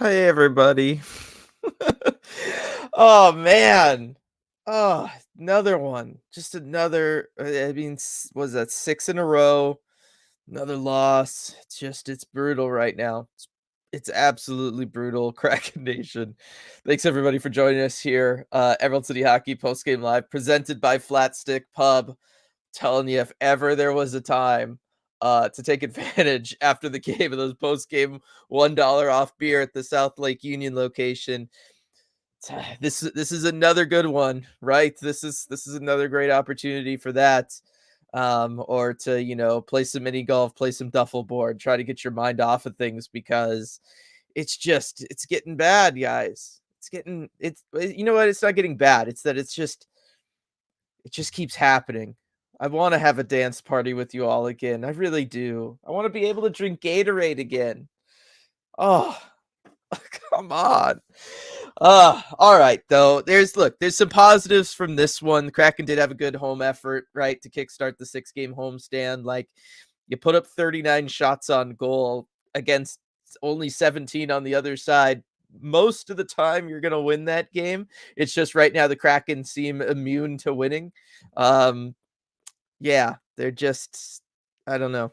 Hey everybody. Oh man. Oh, another one. Just another was that 6 in a row? Another loss. It's brutal right now. It's absolutely brutal. Kraken Nation. Thanks everybody for joining us here. Emerald City Hockey Post Game Live presented by Flat Stick Pub. Telling you, if ever there was a time to take advantage after the game of those post-game $1 off beer at the South Lake Union location, this is another good one, right? This is another great opportunity for that. Or to, play some mini golf, play some duffel board, try to get your mind off of things because it's getting bad, guys. You know what? It's not getting bad. It's that it just keeps happening. I wanna have a dance party with you all again. I really do. I wanna be able to drink Gatorade again. Oh, come on. Alright, though. There's some positives from this one. The Kraken did have a good home effort, right, to kickstart the 6-game homestand. Like, you put up 39 shots on goal against only 17 on the other side. Most of the time, you're gonna win that game. It's just right now the Kraken seem immune to winning. Um Yeah, they're just I don't know.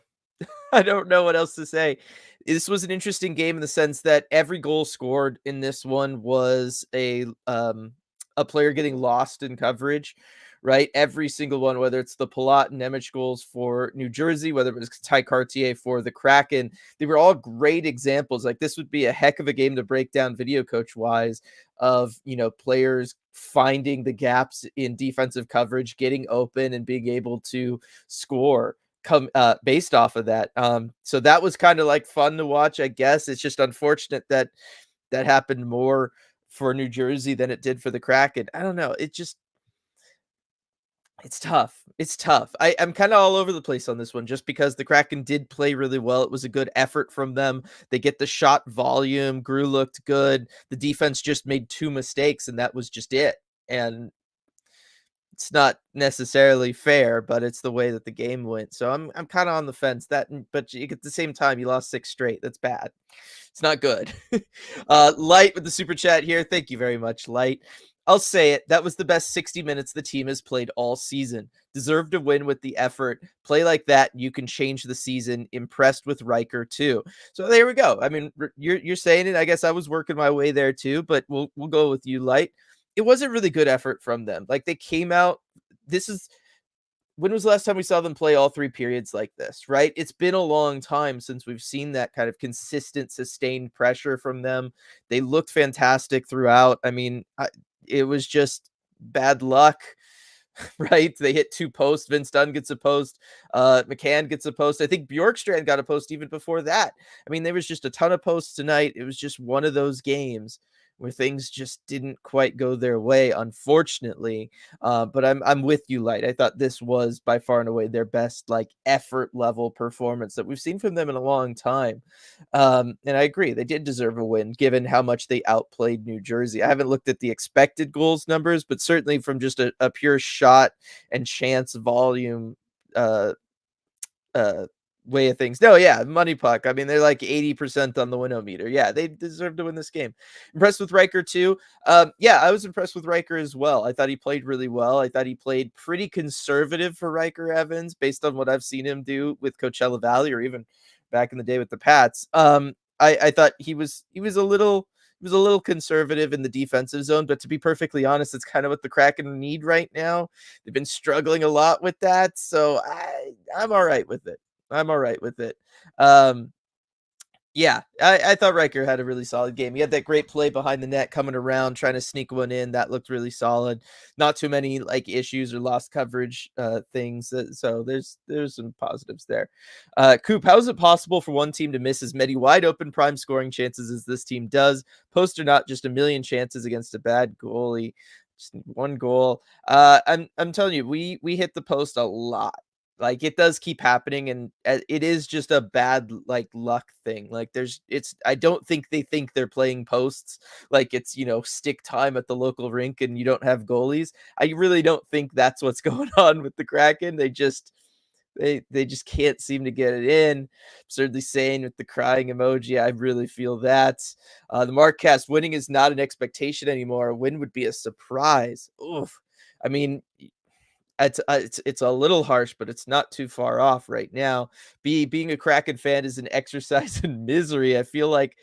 I don't know what else to say. This was an interesting game in the sense that every goal scored in this one was a player getting lost in coverage, right? Every single one, whether it's the Palat and Nemec goals for New Jersey, whether it was Ty Cartier for the Kraken, they were all great examples. Like this would be a heck of a game to break down video coach wise of, players finding the gaps in defensive coverage, getting open and being able to score based off of that. So that was kind of like fun to watch, I guess. It's just unfortunate that that happened more for New Jersey than it did for the Kraken. I don't know. It's tough. It's tough. I'm kind of all over the place on this one just because the Kraken did play really well. It was a good effort from them. They get the shot volume. Grew looked good. The defense just made two mistakes, and that was just it. And it's not necessarily fair, but it's the way that the game went. So I'm kind of on the fence. But at the same time, you lost 6 straight. That's bad. It's not good. Light with the super chat here. Thank you very much, Light. I'll say it. That was the best 60 minutes the team has played all season. Deserved to win with the effort. Play like that, you can change the season. Impressed with Riker too. So there we go. I mean, you're saying it. I guess I was working my way there too, but we'll go with you, Light. It was a really good effort from them. Like they came out. This is When was the last time we saw them play all 3 periods like this, right? It's been a long time since we've seen that kind of consistent, sustained pressure from them. They looked fantastic throughout. I mean, it was just bad luck, right? They hit 2 posts. Vince Dunn gets a post. McCann gets a post. I think Bjorkstrand got a post even before that. I mean, there was just a ton of posts tonight. It was just one of those games where things just didn't quite go their way, unfortunately. But I'm with you, Light. I thought this was by far and away their best like effort level performance that we've seen from them in a long time. And I agree, they did deserve a win given how much they outplayed New Jersey. I haven't looked at the expected goals numbers, but certainly from just a pure shot and chance volume uh uh way of things. No, yeah, money puck. I mean, they're like 80% on the winometer. Yeah, they deserve to win this game. Impressed with Riker too. Yeah, I was impressed with Riker as well. I thought he played really well. I thought he played pretty conservative for Riker Evans based on what I've seen him do with Coachella Valley or even back in the day with the Pats. I thought he was a little conservative in the defensive zone, but to be perfectly honest, it's kind of what the Kraken need right now. They've been struggling a lot with that, so I'm all right with it. I'm all right with it. Um, yeah, I thought Riker had a really solid game. He had that great play behind the net coming around, trying to sneak one in. That looked really solid. Not too many like issues or lost coverage things. So there's some positives there. Coop, how is it possible for one team to miss as many wide open prime scoring chances as this team does? Post or not, just a million chances against a bad goalie. Just one goal. I'm telling you, we hit the post a lot. Like, it does keep happening, and, it is just a bad, like, luck thing. Like, I don't think they think they're playing posts, like it's, stick time at the local rink and you don't have goalies. I really don't think that's what's going on with the Kraken. They just can't seem to get it in. Absurdly sane with the crying emoji. I really feel that. The Markcast winning is not an expectation anymore. A win would be a surprise. Oof. I mean, it's a little harsh, but it's not too far off right now. Being a Kraken fan is an exercise in misery. I feel like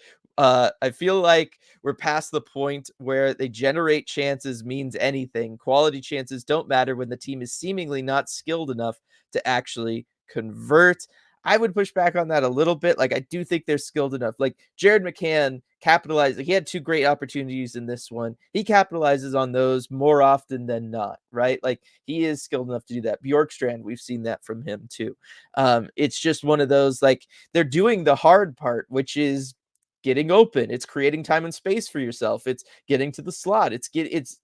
we're past the point where they generate chances means anything. Quality chances don't matter when the team is seemingly not skilled enough to actually convert. I would push back on that a little bit. Like, I do think they're skilled enough. Like, Jared McCann capitalized. Like, he had two great opportunities in this one. He capitalizes on those more often than not, right? Like, he is skilled enough to do that. Bjorkstrand, we've seen that from him too. It's just one of those, like, they're doing the hard part, which is getting open. It's creating time and space for yourself. It's getting to the slot. It's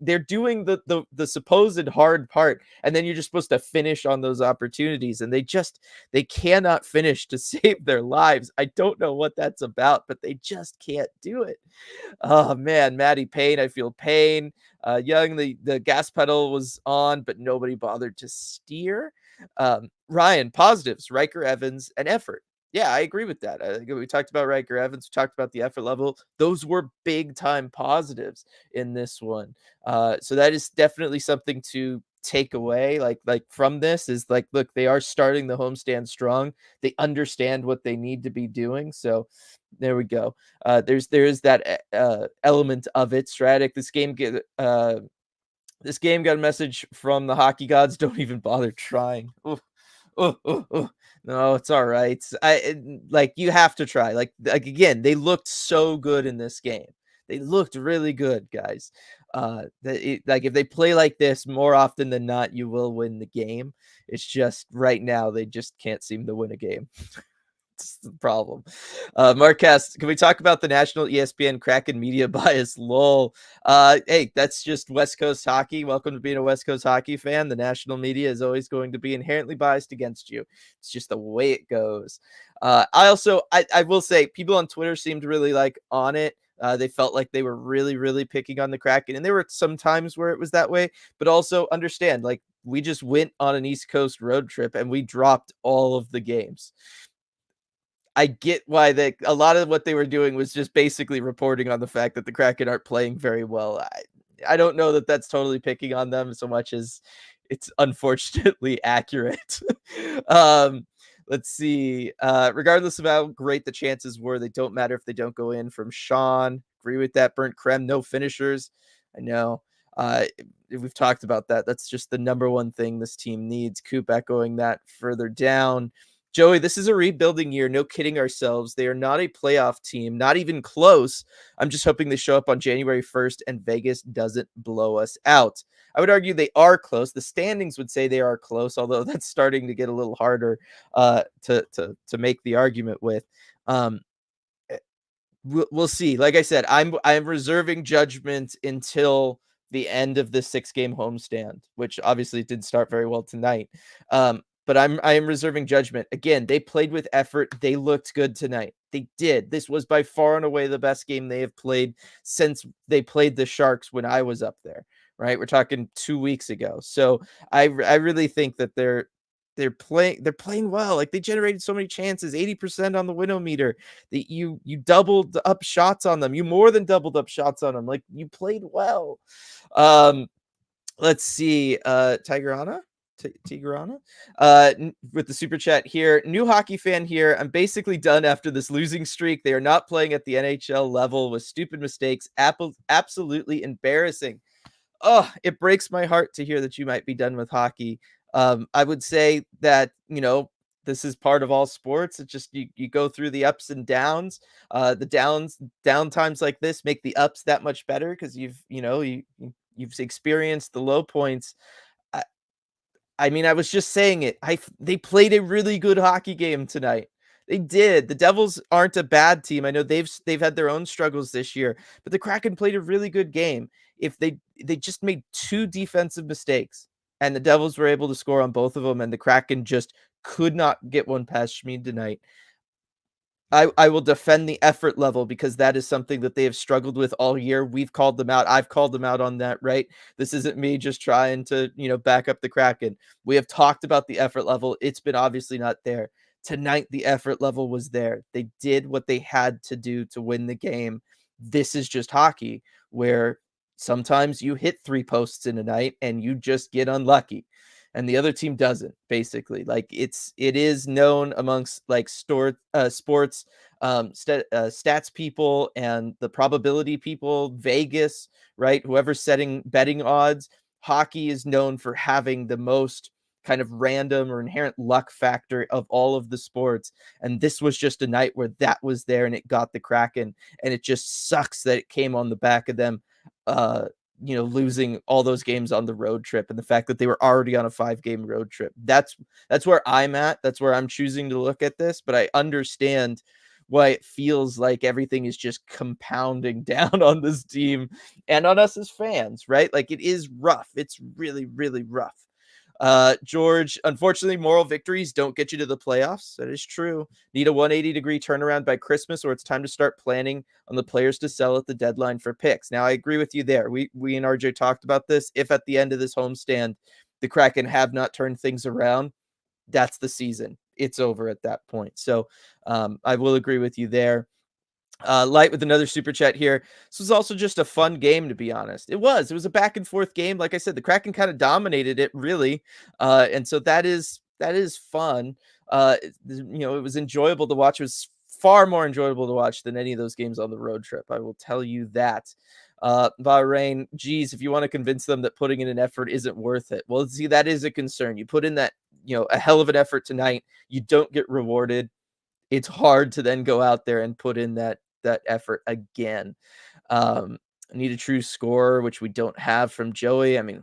they're doing the supposed hard part, and then you're just supposed to finish on those opportunities, and they cannot finish to save their lives. I don't know what that's about, but they just can't do it. Oh man, Maddie Payne, I feel pain. Young, the gas pedal was on, but nobody bothered to steer. Ryan, positives, Riker Evans, and effort. Yeah, I agree with that. I think we talked about Riker Evans, we talked about the effort level. Those were big time positives in this one. So that is definitely something to take away like from this is like, look, they are starting the homestand strong. They understand what they need to be doing. So there we go. There is that element of it. Stratic, this game got a message from the hockey gods. Don't even bother trying. Oof. Oh, oh, oh. No, it's all right. Like, you have to try. Like again, they looked so good in this game. They looked really good, guys. Like, if they play like this more often than not, you will win the game. It's just right now they just can't seem to win a game. It's the problem. Marquez, can we talk about the national ESPN Kraken media bias? Lol. Hey, that's just West Coast hockey. Welcome to being a West Coast hockey fan. The national media is always going to be inherently biased against you. It's just the way it goes. I will say, people on Twitter seemed really like on it. They felt like they were really, really picking on the Kraken, and there were some times where it was that way. But also understand, like, we just went on an East Coast road trip and we dropped all of the games. I get why a lot of what they were doing was just basically reporting on the fact that the Kraken aren't playing very well. I don't know that that's totally picking on them so much as it's unfortunately accurate. um, let's see. Regardless of how great the chances were, they don't matter if they don't go in. From Sean, agree with that. Burnt creme, no finishers. I know. We've talked about that. That's just the number one thing this team needs. Coop echoing that further down. Joey, this is a rebuilding year. No kidding ourselves. They are not a playoff team, not even close. I'm just hoping they show up on January 1st and Vegas doesn't blow us out. I would argue they are close. The standings would say they are close, although that's starting to get a little harder to make the argument with. Eh, we'll see. Like I said, I'm reserving judgment until the end of the 6-game homestand, which obviously didn't start very well tonight. But I am reserving judgment. Again, they played with effort. They looked good tonight. They did. This was by far and away the best game they have played since they played the Sharks when I was up there. Right? We're talking 2 weeks ago. So I really think that they're playing well. Like, they generated so many chances, 80% on the Winometer. That you doubled up shots on them. You more than doubled up shots on them. Like, you played well. Um, let's see. Tigrana? Tigrana? With the super chat here. New hockey fan here. I'm basically done after this losing streak. They are not playing at the NHL level with stupid mistakes. Absolutely embarrassing. Oh, it breaks my heart to hear that you might be done with hockey. I would say that, this is part of all sports. It's just you go through the ups and downs. The down times like this make the ups that much better because you've experienced the low points. I, I mean, I was just saying it. They played a really good hockey game tonight. They did. The Devils aren't a bad team. I know they've had their own struggles this year, but the Kraken played a really good game. If they just made two defensive mistakes, and the Devils were able to score on both of them, and the Kraken just could not get one past Schmid tonight. I will defend the effort level because that is something that they have struggled with all year. We've called them out. I've called them out on that, right? This isn't me just trying to, back up the Kraken. We have talked about the effort level. It's been obviously not there. Tonight, the effort level was there. They did what they had to do to win the game. This is just hockey where sometimes you hit 3 posts in a night and you just get unlucky and the other team doesn't, basically. Like it is known amongst like sports stats people and the probability people, Vegas, right? Whoever's setting betting odds, hockey is known for having the most kind of random or inherent luck factor of all of the sports. And this was just a night where that was there and it got the Kraken. And it just sucks that it came on the back of them uh losing all those games on the road trip and the fact that they were already on a 5-game road trip. That's where I'm at. That's where I'm choosing to look at this, but I understand why it feels like everything is just compounding down on this team and on us as fans, right? Like it is rough. It's really, really rough. George, unfortunately, moral victories don't get you to the playoffs. That is true. Need a 180-degree turnaround by Christmas, or it's time to start planning on the players to sell at the deadline for picks. Now, I agree with you there. We and RJ talked about this. If at the end of this homestand, the Kraken have not turned things around, that's the season. It's over at that point. So I will agree with you there. Light with another super chat here. This was also just a fun game, to be honest. It was a back and forth game. Like I said, the Kraken kind of dominated it, really, and so that is fun. It was enjoyable to watch. It was far more enjoyable to watch than any of those games on the road trip. I will tell you that. Bahrain, geez, if you want to convince them that putting in an effort isn't worth it, well, see, that is a concern. You put in that, a hell of an effort tonight. You don't get rewarded. It's hard to then go out there and put in that effort again. Need a true scorer, which we don't have from Joey. I mean,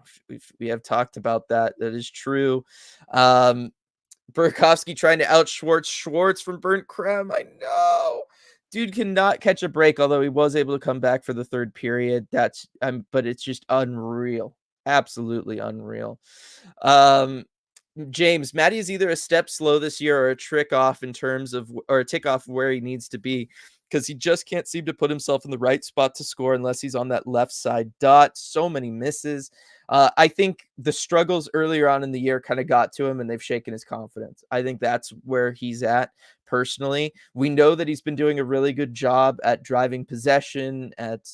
we have talked about that. That is true. Burakovsky trying to out Schwartz from burnt creme. I know. Dude cannot catch a break, although he was able to come back for the third period. But it's just unreal. Absolutely unreal. James, Matty is either a step slow this year or a trick off in terms of, or a tick off where he needs to be because he just can't seem to put himself in the right spot to score unless he's on that left side dot. So many misses. I think the struggles earlier on in the year kind of got to him and they've shaken his confidence. I think that's where he's at personally. We know that he's been doing a really good job at driving possession, at,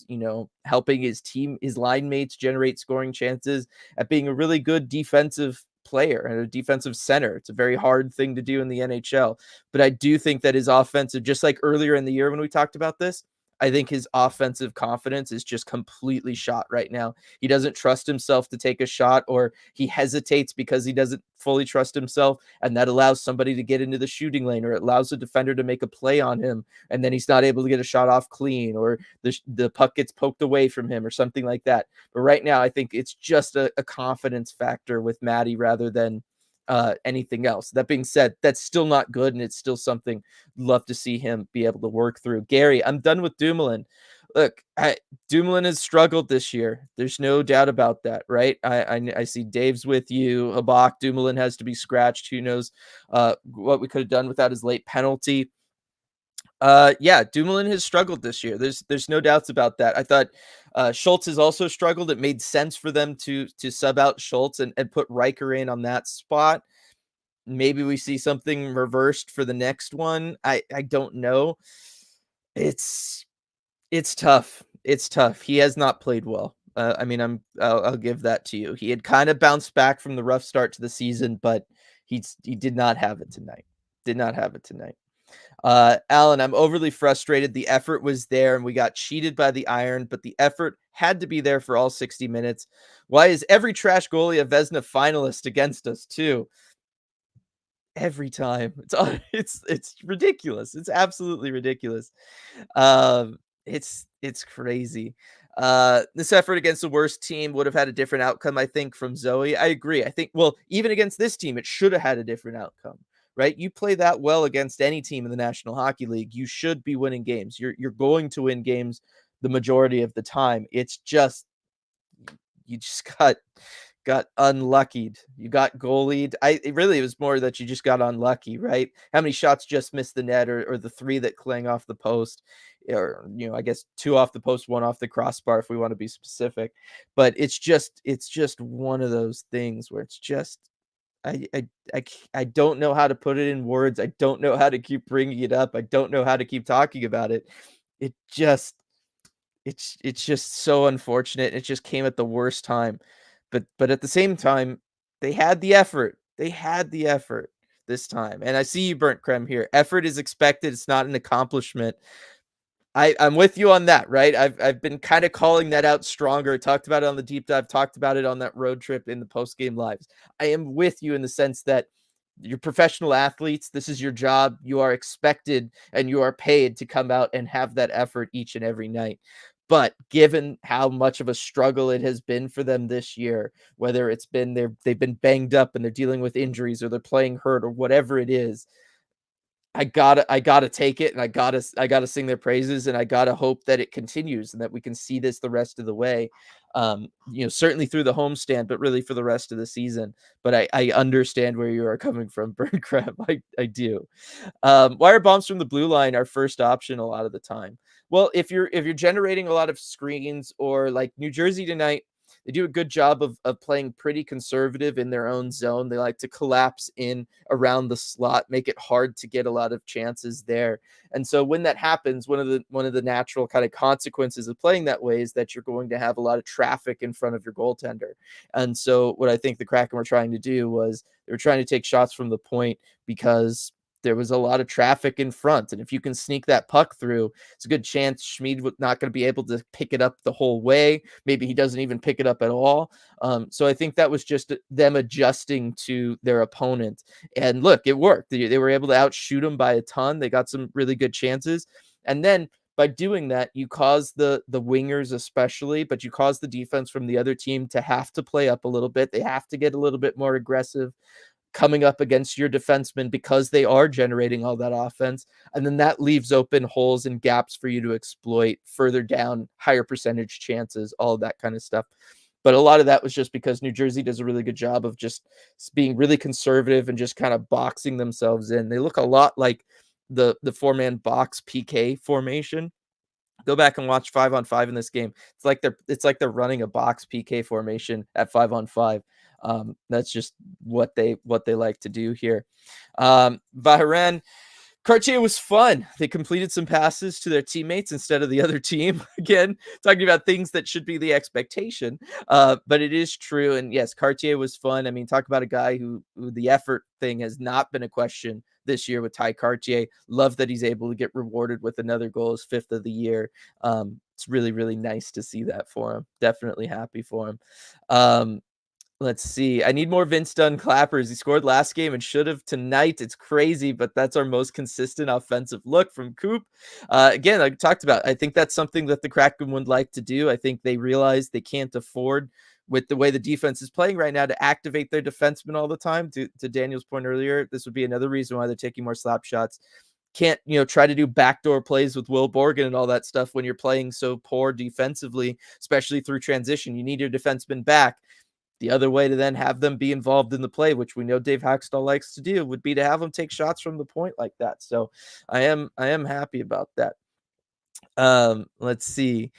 helping his team, his line mates generate scoring chances, at being a really good defensive player and a defensive center. It's a very hard thing to do in the NHL. But I do think that his offensive, just like earlier in the year when we talked about this, I think his offensive confidence is just completely shot right now. He doesn't trust himself to take a shot, or he hesitates because he doesn't fully trust himself. And that allows somebody to get into the shooting lane, or it allows a defender to make a play on him. And then he's not able to get a shot off clean, or the puck gets poked away from him or something like that. But right now, I think it's just a confidence factor with Matty rather than anything else. That being said, that's still not good, and it's still something love to see him be able to work through. Gary, I'm done with Dumoulin. Look, Dumoulin has struggled this year. There's no doubt about that, right? I see Dave's with you. Habak, Dumoulin has to be scratched. Who knows what we could have done without his late penalty. Yeah, Dumoulin has struggled this year. There's no doubts about that. I thought Schultz has also struggled. It made sense for them to sub out Schultz and put Riker in on that spot. Maybe we see something reversed for the next one. I don't know. It's tough. It's tough. He has not played well. I mean, I'll give that to you. He had kind of bounced back from the rough start to the season, but he did not have it tonight. Did not have it tonight. Alan, I'm overly frustrated. The effort was there and we got cheated by the iron, but the effort had to be there for all 60 minutes. Why is every trash goalie a Vezina finalist against us too? Every time. It's ridiculous. It's absolutely ridiculous. It's crazy. This effort against the worst team would have had a different outcome, I think, from Zoe. I agree. I think, well, even against this team, it should have had a different outcome, right? You play that well against any team in the National Hockey League, you should be winning games. You're going to win games the majority of the time. It's just you just got unluckied. You got goalied. It was more that you just got unlucky, right? How many shots just missed the net, or the 3 that clang off the post, or, I guess 2 off the post, 1 off the crossbar if we wanna be specific. But it's just one of those things where it's just I don't know how to put it in words. I don't know how to keep bringing it up. I don't know how to keep talking about it. It just it's just so unfortunate. It just came at the worst time. But at the same time, they had the effort. They had the effort this time. And I see you, Burnt Creme, here. Effort is expected. It's not an accomplishment. I'm with you on that, right? I've been kind of calling that out stronger. Talked about it on the deep dive, talked about it on that road trip in the post game lives. I am with you in the sense that you're professional athletes. This is your job. You are expected and you are paid to come out and have that effort each and every night. But given how much of a struggle it has been for them this year, whether it's been they've been banged up and they're dealing with injuries, or they're playing hurt, or whatever it is, I gotta take it, and I gotta sing their praises, and I gotta hope that it continues and that we can see this the rest of the way. Certainly through the homestand, but really for the rest of the season. But I understand where you are coming from, Burn Crab. I do. Why are bombs from the blue line our first option a lot of the time? Well, if you're generating a lot of screens, or like New Jersey tonight, they do a good job of playing pretty conservative in their own zone. They like to collapse in around the slot, make it hard to get a lot of chances there. And so when that happens, one of the natural kind of consequences of playing that way is that you're going to have a lot of traffic in front of your goaltender. And so what I think the Kraken were trying to do was they were trying to take shots from the point, because there was a lot of traffic in front. And if you can sneak that puck through, it's a good chance Schmid was not going to be able to pick it up the whole way. Maybe he doesn't even pick it up at all. So I think that was just them adjusting to their opponent. And look, it worked. They were able to outshoot them by a ton. They got some really good chances. And then by doing that, you cause the wingers especially, but you cause the defense from the other team to have to play up a little bit. They have to get a little bit more aggressive coming up against your defensemen, because they are generating all that offense. And then that leaves open holes and gaps for you to exploit further down, higher percentage chances, all of that kind of stuff. But a lot of that was just because New Jersey does a really good job of just being really conservative and just kind of boxing themselves in. They look a lot like the four-man box PK formation. Go back and watch 5-on-5 in this game. It's like they're running a box PK formation at 5-on-5. That's just what they like to do here. Bahrain, Cartier was fun. They completed some passes to their teammates instead of the other team. Again, talking about things that should be the expectation. But it is true. And yes, Cartier was fun. I mean, talk about a guy who the effort thing has not been a question this year with Ty Cartier. Love that he's able to get rewarded with another goal, his 5th of the year. It's really, really nice to see that for him. Definitely happy for him. Let's see. I need more Vince Dunn clappers. He scored last game and should have tonight. It's crazy, but that's our most consistent offensive look from Coop. Again, I talked about, I think that's something that the Kraken would like to do. I think they realize they can't afford, with the way the defense is playing right now, to activate their defensemen all the time. To Daniel's point earlier, this would be another reason why they're taking more slap shots. Can't, try to do backdoor plays with Will Borgen and all that stuff when you're playing so poor defensively, especially through transition. You need your defenseman back. The other way to then have them be involved in the play, which we know Dave Hackstall likes to do, would be to have them take shots from the point like that. So I am happy about that. Let's see.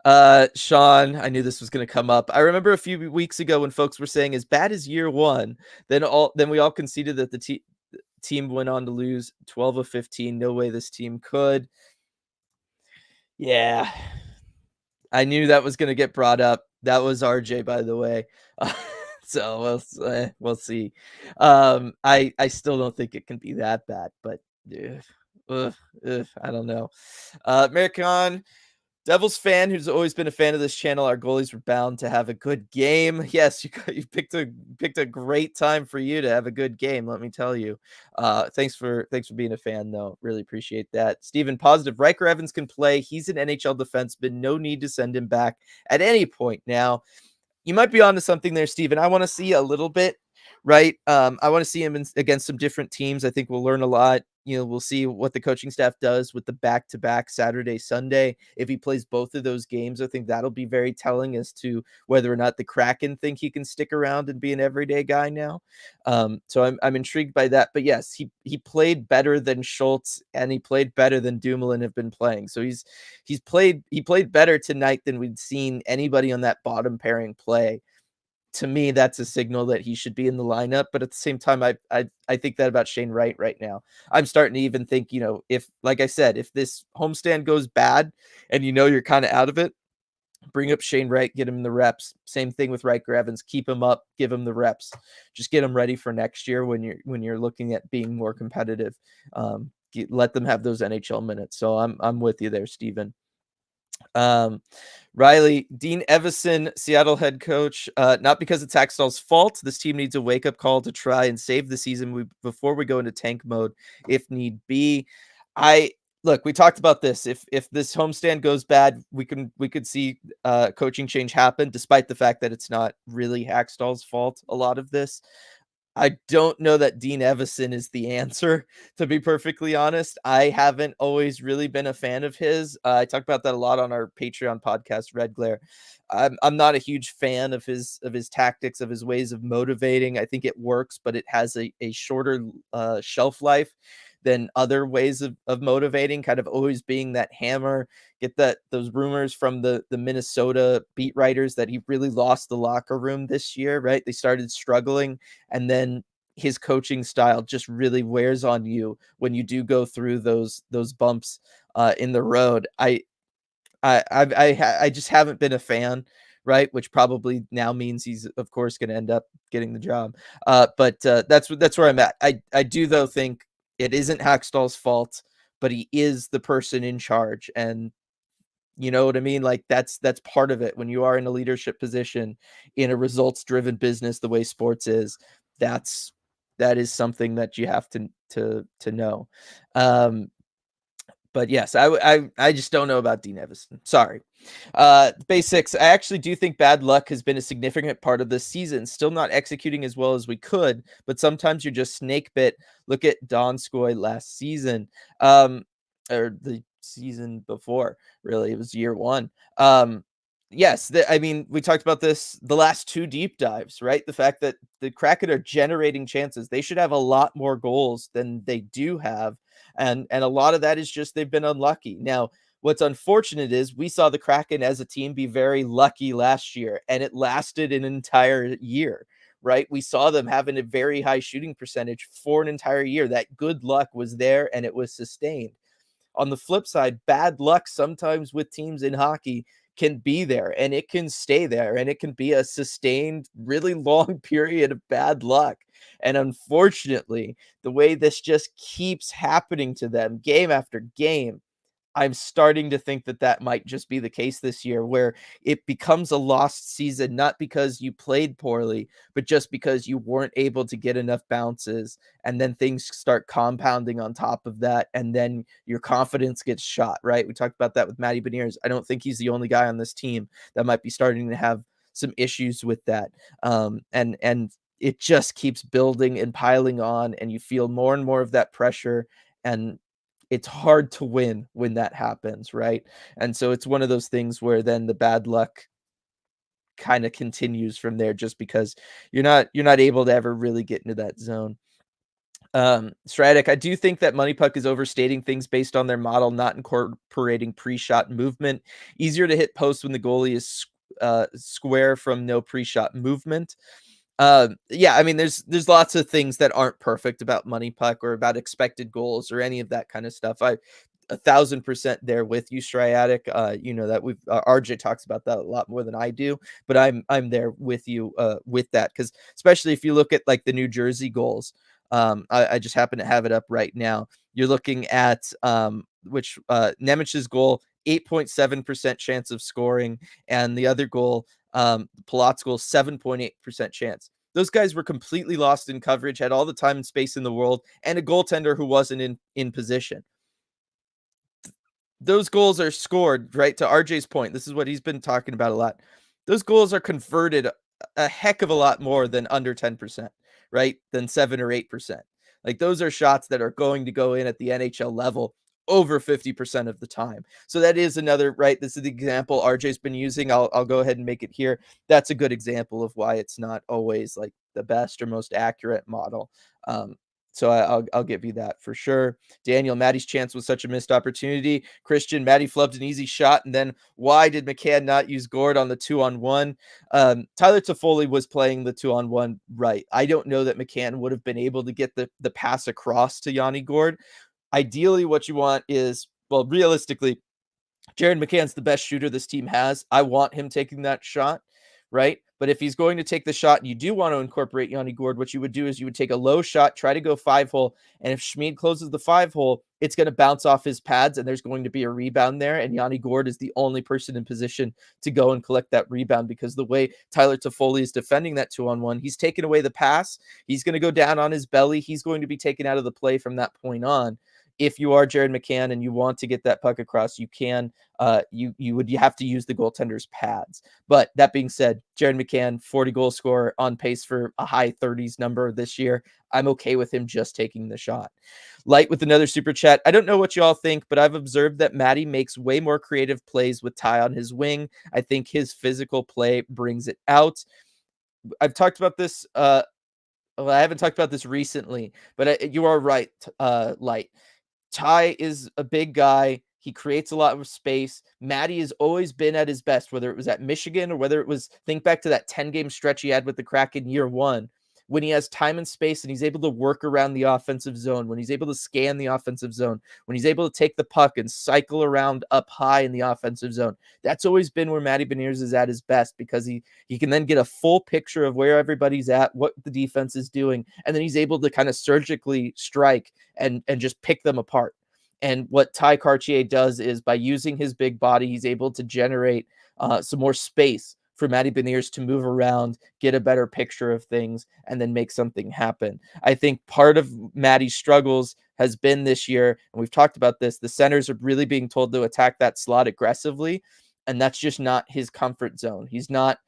Sean, I knew this was going to come up. I remember a few weeks ago when folks were saying as bad as year one, then we all conceded that the team went on to lose 12 of 15. No way this team could. Yeah, I knew that was going to get brought up. That was RJ, by the way. So we'll see. I still don't think it can be that bad, but I don't know. American Devils fan who's always been a fan of this channel. Our goalies were bound to have a good game. Yes, you picked a great time for you to have a good game. Let me tell you. Thanks for being a fan, though. Really appreciate that. Steven, positive. Riker Evans can play. He's an NHL defenseman. No need to send him back at any point now. You might be onto something there, Steven. I want to see a little bit, right? I want to see him against some different teams. I think we'll learn a lot. we'll see what the coaching staff does with the back-to-back Saturday, Sunday. If he plays both of those games, I think that'll be very telling as to whether or not the Kraken think he can stick around and be an everyday guy now. So I'm intrigued by that. But yes, he played better than Schultz and he played better than Dumoulin have been playing. So he played better tonight than we'd seen anybody on that bottom pairing play. To me, that's a signal that he should be in the lineup. But at the same time, I think that about Shane Wright right now. I'm starting to even think, if, like I said, if this homestand goes bad and you're kind of out of it, bring up Shane Wright, get him the reps. Same thing with Riker Evans. Keep him up, give him the reps. Just get him ready for next year when you're looking at being more competitive. Let them have those NHL minutes. So I'm with you there, Steven. Riley, Dean Evison, Seattle head coach. Not because it's Hackstall's fault. This team needs a wake-up call to try and save the season before we go into tank mode, if need be. Look, we talked about this. If this homestand goes bad, we could see coaching change happen, despite the fact that it's not really Hackstall's fault. A lot of this. I don't know that Dean Evison is the answer, to be perfectly honest. I haven't always really been a fan of his. I talk about that a lot on our Patreon podcast, Red Glare. I'm not a huge fan of his tactics, of his ways of motivating. I think it works, but it has a shorter shelf life than other ways of motivating, kind of always being that hammer. Get those rumors from the Minnesota beat writers that he really lost the locker room this year, right? They started struggling, and then his coaching style just really wears on you when you do go through those bumps in the road. I just haven't been a fan, right? Which probably now means he's of course going to end up getting the job. But that's where I'm at. I do though think it isn't Hackstall's fault, but he is the person in charge, and you know what I mean? Like that's part of it. When you are in a leadership position in a results-driven business, the way sports is, that is something that you have to know. But yes, I just don't know about Dean Evison. Sorry. Basics. I actually do think bad luck has been a significant part of this season. Still not executing as well as we could, but sometimes you're just snake bit. Look at Donskoy last season, or the season before. Really, it was year one. Yes, I mean, we talked about this the last two deep dives, right? The fact that the Kraken are generating chances. They should have a lot more goals than they do have. And a lot of that is just they've been unlucky. Now, what's unfortunate is we saw the Kraken as a team be very lucky last year, and it lasted an entire year, right? We saw them having a very high shooting percentage for an entire year. That good luck was there and it was sustained. On the flip side, bad luck sometimes with teams in hockey can be there and it can stay there and it can be a sustained, really long period of bad luck. And unfortunately, the way this just keeps happening to them game after game, I'm starting to think that might just be the case this year, where it becomes a lost season, not because you played poorly, but just because you weren't able to get enough bounces. And then things start compounding on top of that. And then your confidence gets shot, right? We talked about that with Matty Beniers. I don't think he's the only guy on this team that might be starting to have some issues with that. And it just keeps building and piling on, and you feel more and more of that pressure. And it's hard to win when that happens, right? And so it's one of those things where then the bad luck kind of continues from there, just because you're not able to ever really get into that zone. Stratic, I do think that Money Puck is overstating things based on their model, not incorporating pre-shot movement. Easier to hit posts when the goalie is square from no pre-shot movement. Yeah, I mean, there's lots of things that aren't perfect about Money Puck or about expected goals or any of that kind of stuff. 1,000% there with you, Striatic. You know that we've RJ talks about that a lot more than I do, but I'm there with you with that, because especially if you look at like the New Jersey goals. I just happen to have it up right now. You're looking at which Nemich's goal, 8.7% chance of scoring, and the other goal, Palat's goal, 7.8% chance. Those guys were completely lost in coverage, had all the time and space in the world, and a goaltender who wasn't in position. Those goals are scored, right? To RJ's point, this is what he's been talking about a lot. Those goals are converted a heck of a lot more than under 10%, right? Than 7 or 8%. Like those are shots that are going to go in at the NHL level over 50% of the time. So that is another, right? This is the example RJ's been using. I'll go ahead and make it here. That's a good example of why it's not always like the best or most accurate model. Um, so I'll give you that for sure. Daniel, Maddie's chance was such a missed opportunity. Christian, Maddie flubbed an easy shot, and then why did McCann not use Gord on the 2-on-1? Tyler Toffoli was playing the 2-on-1 right. I don't know that McCann would have been able to get the pass across to Yanni Gord. Ideally, what you want is, well, realistically, Jared McCann's the best shooter this team has. I want him taking that shot, right? But if he's going to take the shot and you do want to incorporate Yanni Gord, what you would do is you would take a low shot, try to go 5-hole. And if Schmid closes the 5-hole, it's going to bounce off his pads and there's going to be a rebound there. And Yanni Gord is the only person in position to go and collect that rebound, because the way Tyler Toffoli is defending that 2-on-1, he's taken away the pass. He's going to go down on his belly. He's going to be taken out of the play from that point on. If you are Jared McCann and you want to get that puck across, you can. You have to use the goaltender's pads. But that being said, Jared McCann, 40 goal scorer, on pace for a high 30s number this year. I'm okay with him just taking the shot. Light with another super chat. I don't know what you all think, but I've observed that Matty makes way more creative plays with Ty on his wing. I think his physical play brings it out. I've talked about this. Well, I haven't talked about this recently, but you are right, Light. Ty is a big guy. He creates a lot of space. Matty has always been at his best, whether it was at Michigan or whether it was, think back to that 10-game stretch he had with the Kraken year one, when he has time and space and he's able to work around the offensive zone, when he's able to scan the offensive zone, when he's able to take the puck and cycle around up high in the offensive zone. That's always been where Matty Beniers is at his best, because he can then get a full picture of where everybody's at, what the defense is doing, and then he's able to kind of surgically strike and just pick them apart. And what Ty Cartier does is, by using his big body, he's able to generate some more space for Matty Beniers to move around, get a better picture of things, and then make something happen. I think part of Matty's struggles has been this year, and we've talked about this, the centers are really being told to attack that slot aggressively, and that's just not his comfort zone. He's not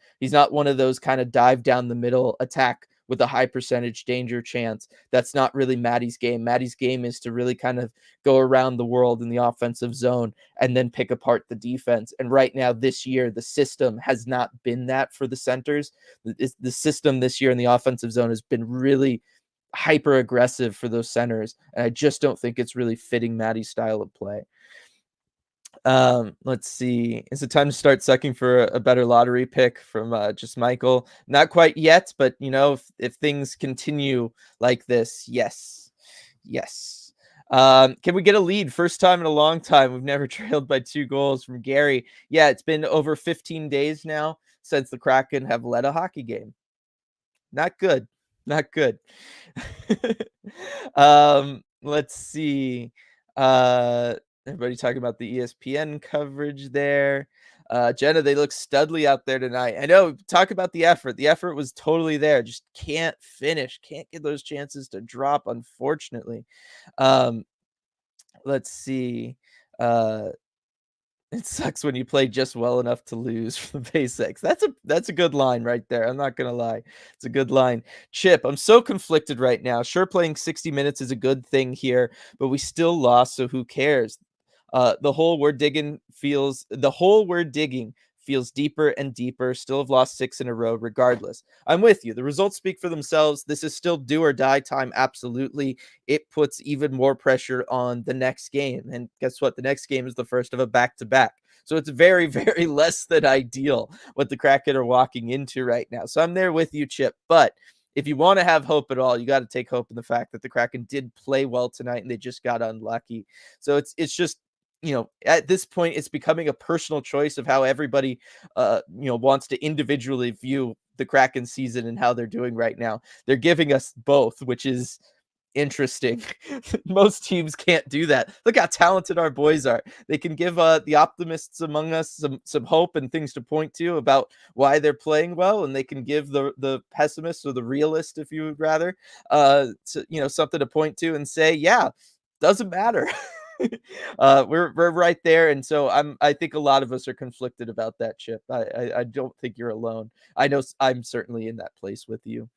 one of those kind of dive down the middle attack with a high percentage danger chance. That's not really Matty's game. Matty's game is to really kind of go around the world in the offensive zone and then pick apart the defense. And right now, this year, the system has not been that for the centers. The system this year in the offensive zone has been really hyper aggressive for those centers. And I just don't think it's really fitting Matty's style of play. Let's see. Is it time to start sucking for a better lottery pick from just Michael? Not quite yet, but you know, if things continue like this, yes. Yes. Can we get a lead? First time in a long time. We've never trailed by 2 goals from Gary. Yeah, it's been over 15 days now since the Kraken have led a hockey game. Not good. Not good. Let's see. Everybody talking about the ESPN coverage there. Jenna, they look studly out there tonight. I know, talk about the effort. The effort was totally there. Just can't finish. Can't get those chances to drop, unfortunately. Let's see. It sucks when you play just well enough to lose for the basics. That's a good line right there. I'm not gonna lie. It's a good line. Chip, I'm so conflicted right now. Sure, playing 60 minutes is a good thing here, but we still lost, so who cares? The hole we're digging feels deeper and deeper. Still have lost 6 in a row regardless. I'm with you. The results speak for themselves. This is still do or die time. Absolutely. It puts even more pressure on the next game. And guess what? The next game is the first of a back-to-back. So it's very, very less than ideal what the Kraken are walking into right now. So I'm there with you, Chip. But if you want to have hope at all, you got to take hope in the fact that the Kraken did play well tonight and they just got unlucky. So it's just, you know, at this point, it's becoming a personal choice of how everybody, wants to individually view the Kraken season and how they're doing right now. They're giving us both, which is interesting. Most teams can't do that. Look how talented our boys are. They can give the optimists among us some hope and things to point to about why they're playing well, and they can give the pessimists or the realist, if you would rather, something to point to and say, yeah, doesn't matter. We're right there, and so I think a lot of us are conflicted about that, Chip. I don't think you're alone. I know I'm certainly in that place with you.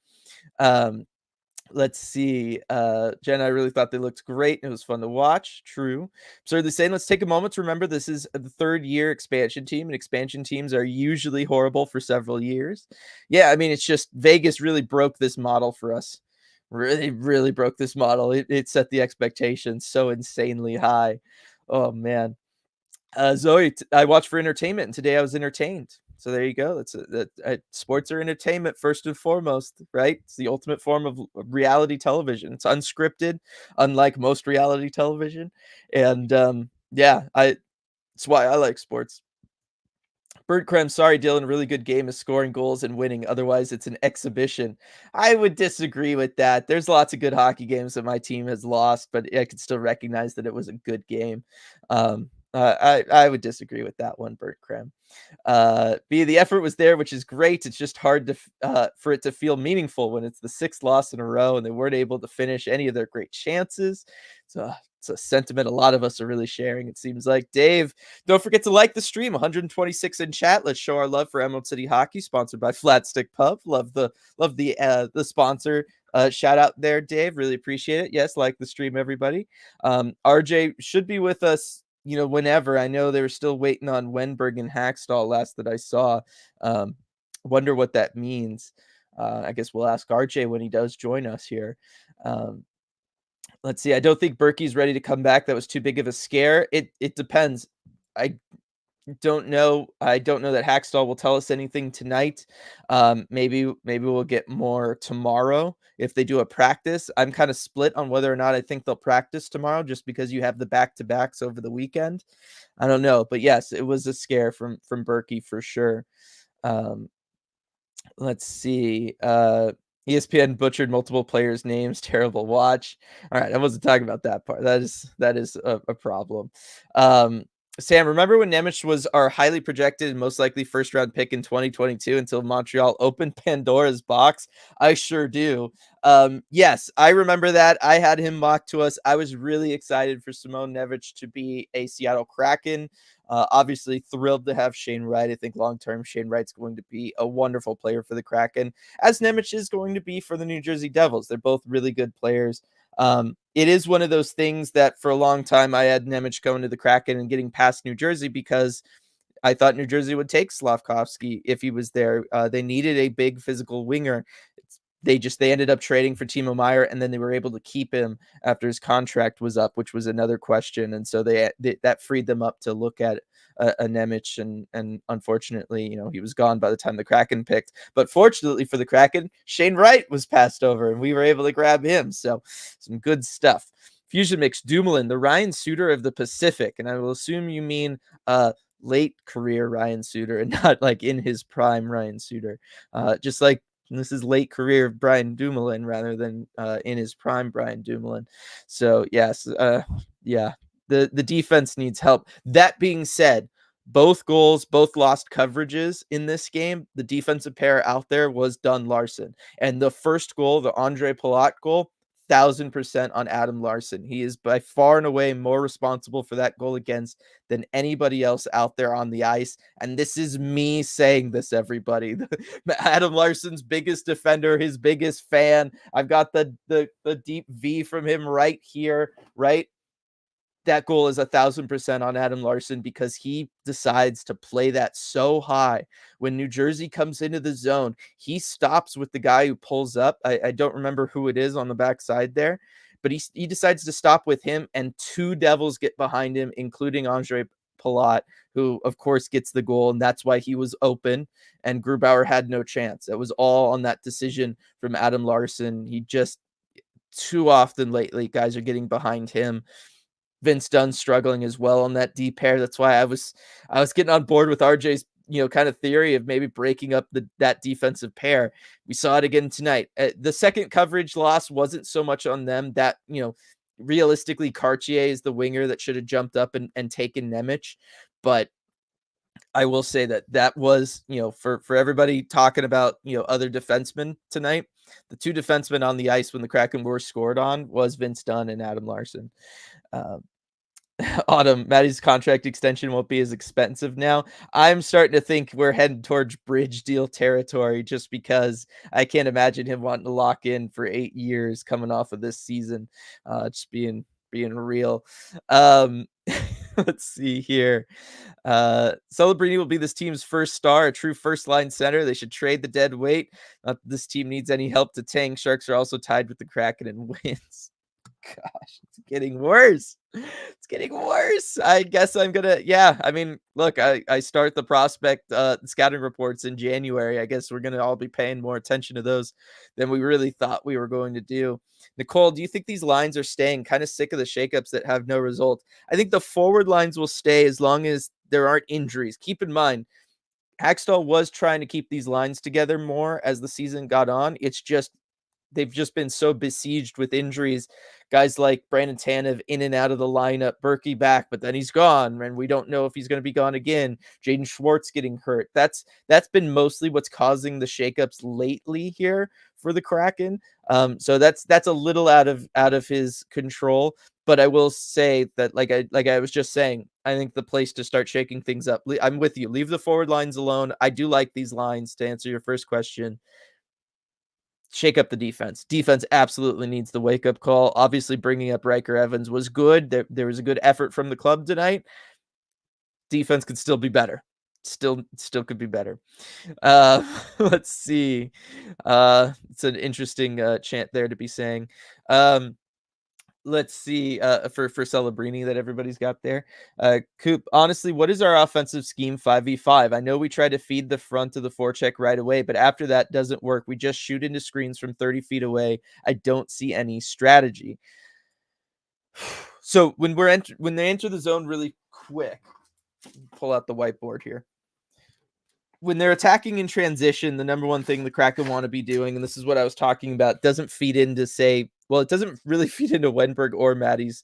Let's see. Jen, I really thought they looked great. And it was fun to watch. True. Absurdly saying, let's take a moment to remember this is the third year expansion team, and expansion teams are usually horrible for several years. Yeah, I mean, it's just Vegas really broke this model for us. Really, really broke this model. It set the expectations so insanely high. Oh man. Zoe, I watch for entertainment, and today I was entertained. So there you go. Sports are entertainment first and foremost, right? It's the ultimate form of reality television. It's unscripted, unlike most reality television, and yeah, I it's why I like sports. Bird Creme, sorry, Dylan. Really good game is scoring goals and winning. Otherwise, it's an exhibition. I would disagree with that. There's lots of good hockey games that my team has lost, but I could still recognize that it was a good game. I would disagree with that one, Bird Creme. B, the effort was there, which is great. It's just hard for it to feel meaningful when it's the sixth loss in a row and they weren't able to finish any of their great chances. So it's a sentiment a lot of us are really sharing. It seems like Dave. Don't forget to like the stream. 126 in chat. Let's show our love for Emerald City Hockey, sponsored by Flat Stick Pub. Love the sponsor. Shout out there, Dave. Really appreciate it. Yes, like the stream, everybody. RJ should be with us, whenever. I know they were still waiting on Wenberg and Hackstall last that I saw. Um, wonder what that means. I guess we'll ask RJ when he does join us here. Um, let's see. I don't think Berkey's ready to come back. That was too big of a scare. It depends. I don't know. I don't know that Hackstall will tell us anything tonight. Maybe we'll get more tomorrow if they do a practice. I'm kind of split on whether or not I think they'll practice tomorrow, just because you have the back-to-backs over the weekend. I don't know, but yes, it was a scare from Berkey for sure. Um, let's see. ESPN butchered multiple players' names. Terrible watch. All right, I wasn't talking about that part. That is a problem. Um, Sam, remember when Nemec was our highly projected and most likely first round pick in 2022 until Montreal opened Pandora's box? I sure do. Yes, I remember that. I had him mocked to us. I was really excited for Simone Nemec to be a Seattle Kraken. Obviously thrilled to have Shane Wright. I think long-term Shane Wright's going to be a wonderful player for the Kraken, as Nemec is going to be for the New Jersey Devils. They're both really good players. It is one of those things that for a long time I had Nemec going to the Kraken and getting past New Jersey because I thought New Jersey would take Slavkovsky if he was there. They needed a big physical winger. They ended up trading for Timo Meyer, and then they were able to keep him after his contract was up, which was another question. And so that freed them up to look at a Nemec, and unfortunately, he was gone by the time the Kraken picked. But fortunately for the Kraken, Shane Wright was passed over, and we were able to grab him. So some good stuff. Fusion Mix Dumoulin, the Ryan Suter of the Pacific, and I will assume you mean late career Ryan Suter and not like in his prime Ryan Suter. Just like this is late career Brian Dumoulin rather than in his prime Brian Dumoulin. So yes, yeah, the defense needs help. That being said, both goals, both lost coverages in this game. The defensive pair out there was Dunn Larson, and the first goal, the Andre Palat goal, 1,000% on Adam Larson. He is by far and away more responsible for that goal against than anybody else out there on the ice. And this is me saying this, everybody. Adam Larson's biggest defender, his biggest fan. I've got the deep V from him right here, right? That goal is 1,000% on Adam Larson because he decides to play that so high. When New Jersey comes into the zone, he stops with the guy who pulls up. I don't remember who it is on the backside there, but he decides to stop with him, and two Devils get behind him, including Andre Palat, who of course gets the goal, and that's why he was open, and Grubauer had no chance. It was all on that decision from Adam Larson. He just too often lately, guys are getting behind him. Vince Dunn struggling as well on that deep pair. That's why I was getting on board with RJ's kind of theory of maybe breaking up that defensive pair. We saw it again tonight. The second coverage loss wasn't so much on them. That realistically, Cartier is the winger that should have jumped up and taken Nemec, but I will say that was for everybody talking about other defensemen tonight. The two defensemen on the ice when the Kraken were scored on was Vince Dunn and Adam Larson. Uh, Autumn, Maddie's contract extension won't be as expensive now. I'm starting to think we're heading towards bridge deal territory just because I can't imagine him wanting to lock in for 8 years coming off of this season. Just being real. Um, let's see here. Celebrini will be this team's first star, a true first line center. They should trade the dead weight. Not that this team needs any help to tank. Sharks are also tied with the Kraken in wins. Gosh, it's getting worse. It's getting worse. I guess I'm gonna yeah, I mean, look, I start the prospect scouting reports in January. I guess we're gonna all be paying more attention to those than we really thought we were going to do. Nicole, do you think these lines are staying? Kind of sick of the shakeups that have no result. I think the forward lines will stay as long as there aren't injuries. Keep in mind, Hackstall was trying to keep these lines together more as the season got on. It's just they've just been so besieged with injuries. Guys like Brandon Tanev in and out of the lineup, Berkey back, but then he's gone, and we don't know if he's going to be gone again. Jaden Schwartz getting hurt. That's been mostly what's causing the shakeups lately here for the Kraken. So that's a little out of his control. But I will say that, like I was just saying, I think the place to start shaking things up. I'm with you. Leave the forward lines alone. I do like these lines to answer your first question. Shake up the defense. Defense absolutely needs the wake up call. Obviously, bringing up Riker Evans was good. There was a good effort from the club tonight. Defense could still be better. Still could be better. Let's see. It's an interesting chant there to be saying. Let's see, for Celebrini that everybody's got there. Coop, honestly, what is our offensive scheme 5v5? I know we try to feed the front of the forecheck right away, but after that doesn't work. We just shoot into screens from 30 feet away. I don't see any strategy. So when they enter the zone really quick, pull out the whiteboard here. When they're attacking in transition, the number one thing the Kraken want to be doing, and this is what I was talking about, doesn't feed into it doesn't really feed into Wenberg or Maddie's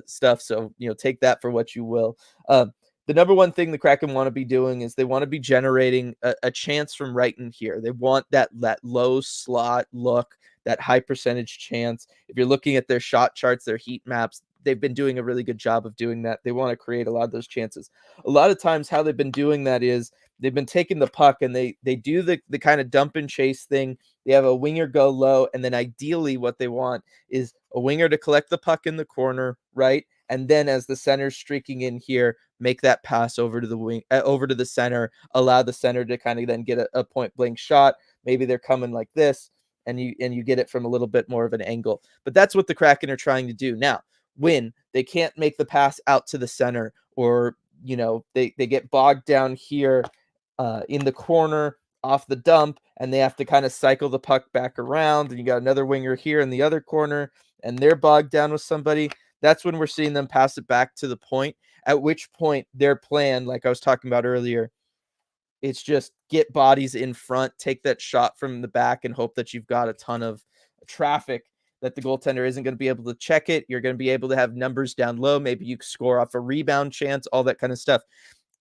stuff. So, take that for what you will. The number one thing the Kraken want to be doing is they want to be generating a chance from right in here. They want that low slot look, that high percentage chance. If you're looking at their shot charts, their heat maps, they've been doing a really good job of doing that. They want to create a lot of those chances. A lot of times how they've been doing that is they've been taking the puck and they do the kind of dump and chase thing. They have a winger go low, and then ideally what they want is a winger to collect the puck in the corner, right? And then as the center's streaking in here, make that pass over to the wing, over to the center, allow the center to kind of then get a point blank shot. Maybe they're coming like this, and you get it from a little bit more of an angle. But that's what the Kraken are trying to do. Now, when they can't make the pass out to the center, or they get bogged down here in the corner off the dump, and they have to kind of cycle the puck back around, and you got another winger here in the other corner, and they're bogged down with somebody. That's when we're seeing them pass it back to the point, at which point their plan, like I was talking about earlier, it's just get bodies in front, take that shot from the back, and hope that you've got a ton of traffic that the goaltender isn't going to be able to check it. You're going to be able to have numbers down low. Maybe you score off a rebound chance, all that kind of stuff.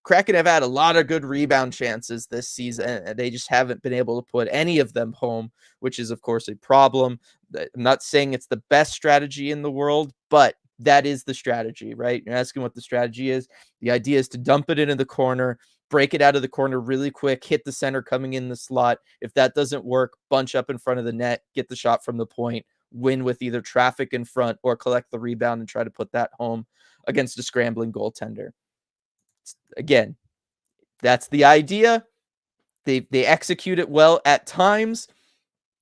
Kraken have had a lot of good rebound chances this season, and they just haven't been able to put any of them home, which is, of course, a problem. I'm not saying it's the best strategy in the world, but that is the strategy, right? You're asking what the strategy is. The idea is to dump it into the corner, break it out of the corner really quick, hit the center coming in the slot. If that doesn't work, bunch up in front of the net, get the shot from the point, win with either traffic in front or collect the rebound and try to put that home against a scrambling goaltender. Again, that's the idea. They execute it well at times.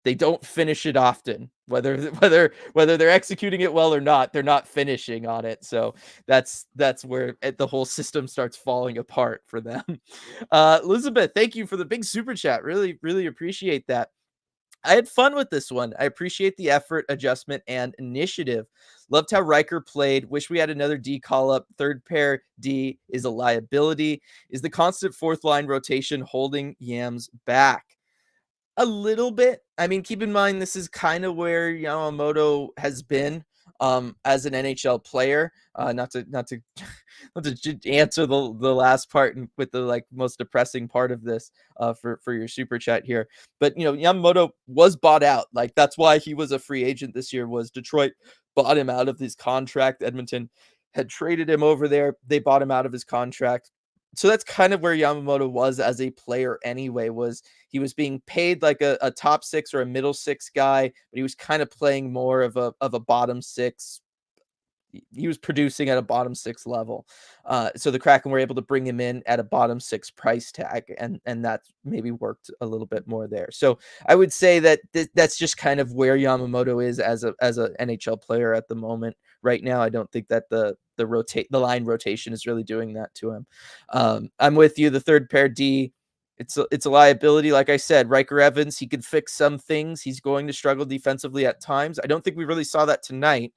They don't finish it often. Whether they're executing it well or not, they're not finishing on it. So that's where the whole system starts falling apart for them. Elizabeth, thank you for the big super chat. Really, really appreciate that. I had fun with this one. I appreciate the effort, adjustment, and initiative. Loved how Riker played. Wish we had another D call up. Third pair D is a liability. Is the constant fourth line rotation holding Yams back? A little bit. I mean, keep in mind, this is kind of where Yamamoto has been as an NHL player. Not to not to answer the last part with the most depressing part of this for your super chat here. But Yamamoto was bought out. That's why he was a free agent this year. Was Detroit bought him out of his contract? Edmonton had traded him over there. They bought him out of his contract. So that's kind of where Yamamoto was as a player anyway, was he was being paid like a top six or a middle six guy, but he was kind of playing more of a bottom six. He was producing at a bottom six level. So the Kraken were able to bring him in at a bottom six price tag, and that maybe worked a little bit more there. So I would say that that's just kind of where Yamamoto is as a NHL player at the moment. Right now, I don't think that the line rotation is really doing that to him. I'm with you. The third pair D, it's a liability. Like I said, Riker Evans, he could fix some things. He's going to struggle defensively at times. I don't think we really saw that tonight.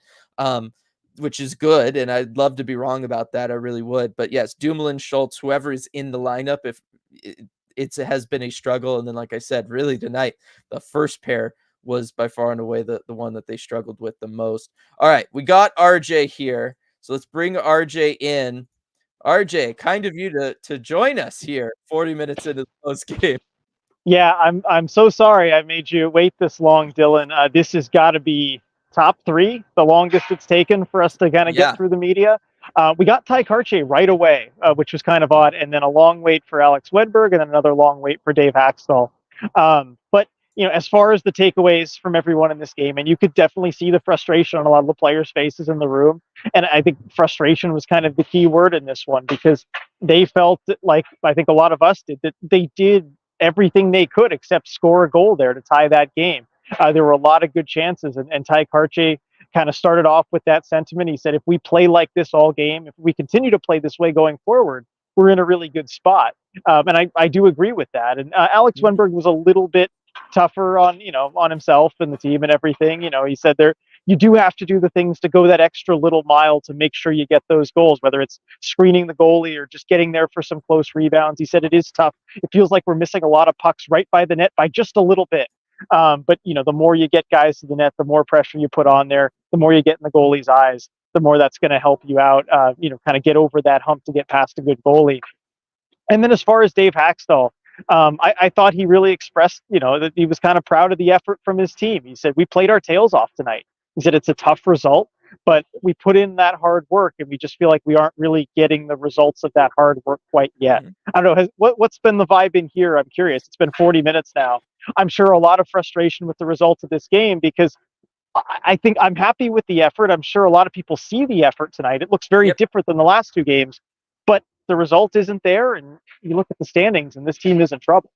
Which is good, and I'd love to be wrong about that. I really would. But yes, Dumoulin, Schultz, whoever is in the lineup, if it has been a struggle. And then, like I said, really tonight, the first pair was by far and away the one that they struggled with the most. All right, we got RJ here. So let's bring RJ in. RJ, kind of you to join us here 40 minutes into the post game. Yeah, I'm so sorry I made you wait this long, Dylan. This has got to be top three, the longest it's taken for us to kind of get Yeah. through the media. We got Ty Karche right away, which was kind of odd, and then a long wait for Alex Wedberg, and then another long wait for Dave Haxtell. But as far as the takeaways from everyone in this game, and you could definitely see the frustration on a lot of the players' faces in the room, and I think frustration was kind of the key word in this one because they felt like I think a lot of us did that they did everything they could except score a goal there to tie that game. There were a lot of good chances, and Ty Karche kind of started off with that sentiment. He said, if we play like this all game, if we continue to play this way going forward, we're in a really good spot. And I do agree with that. And Alex Mhm. Wenberg was a little bit tougher on himself and the team and everything. He said you do have to do the things to go that extra little mile to make sure you get those goals, whether it's screening the goalie or just getting there for some close rebounds. He said it is tough. It feels like we're missing a lot of pucks right by the net by just a little bit. But the more you get guys to the net, the more pressure you put on there, the more you get in the goalie's eyes, the more that's going to help you out, kind of get over that hump to get past a good goalie. And then as far as Dave Haxtell, I thought he really expressed, that he was kind of proud of the effort from his team. He said, we played our tails off tonight. He said, it's a tough result, but we put in that hard work and we just feel like we aren't really getting the results of that hard work quite yet. Mhm. I don't know. What's been the vibe in here? I'm curious. It's been 40 minutes now. I'm sure a lot of frustration with the results of this game because I think I'm happy with the effort. I'm sure a lot of people see the effort tonight. It looks very Yep. different than the last two games, but the result isn't there. And you look at the standings, and this team is in trouble.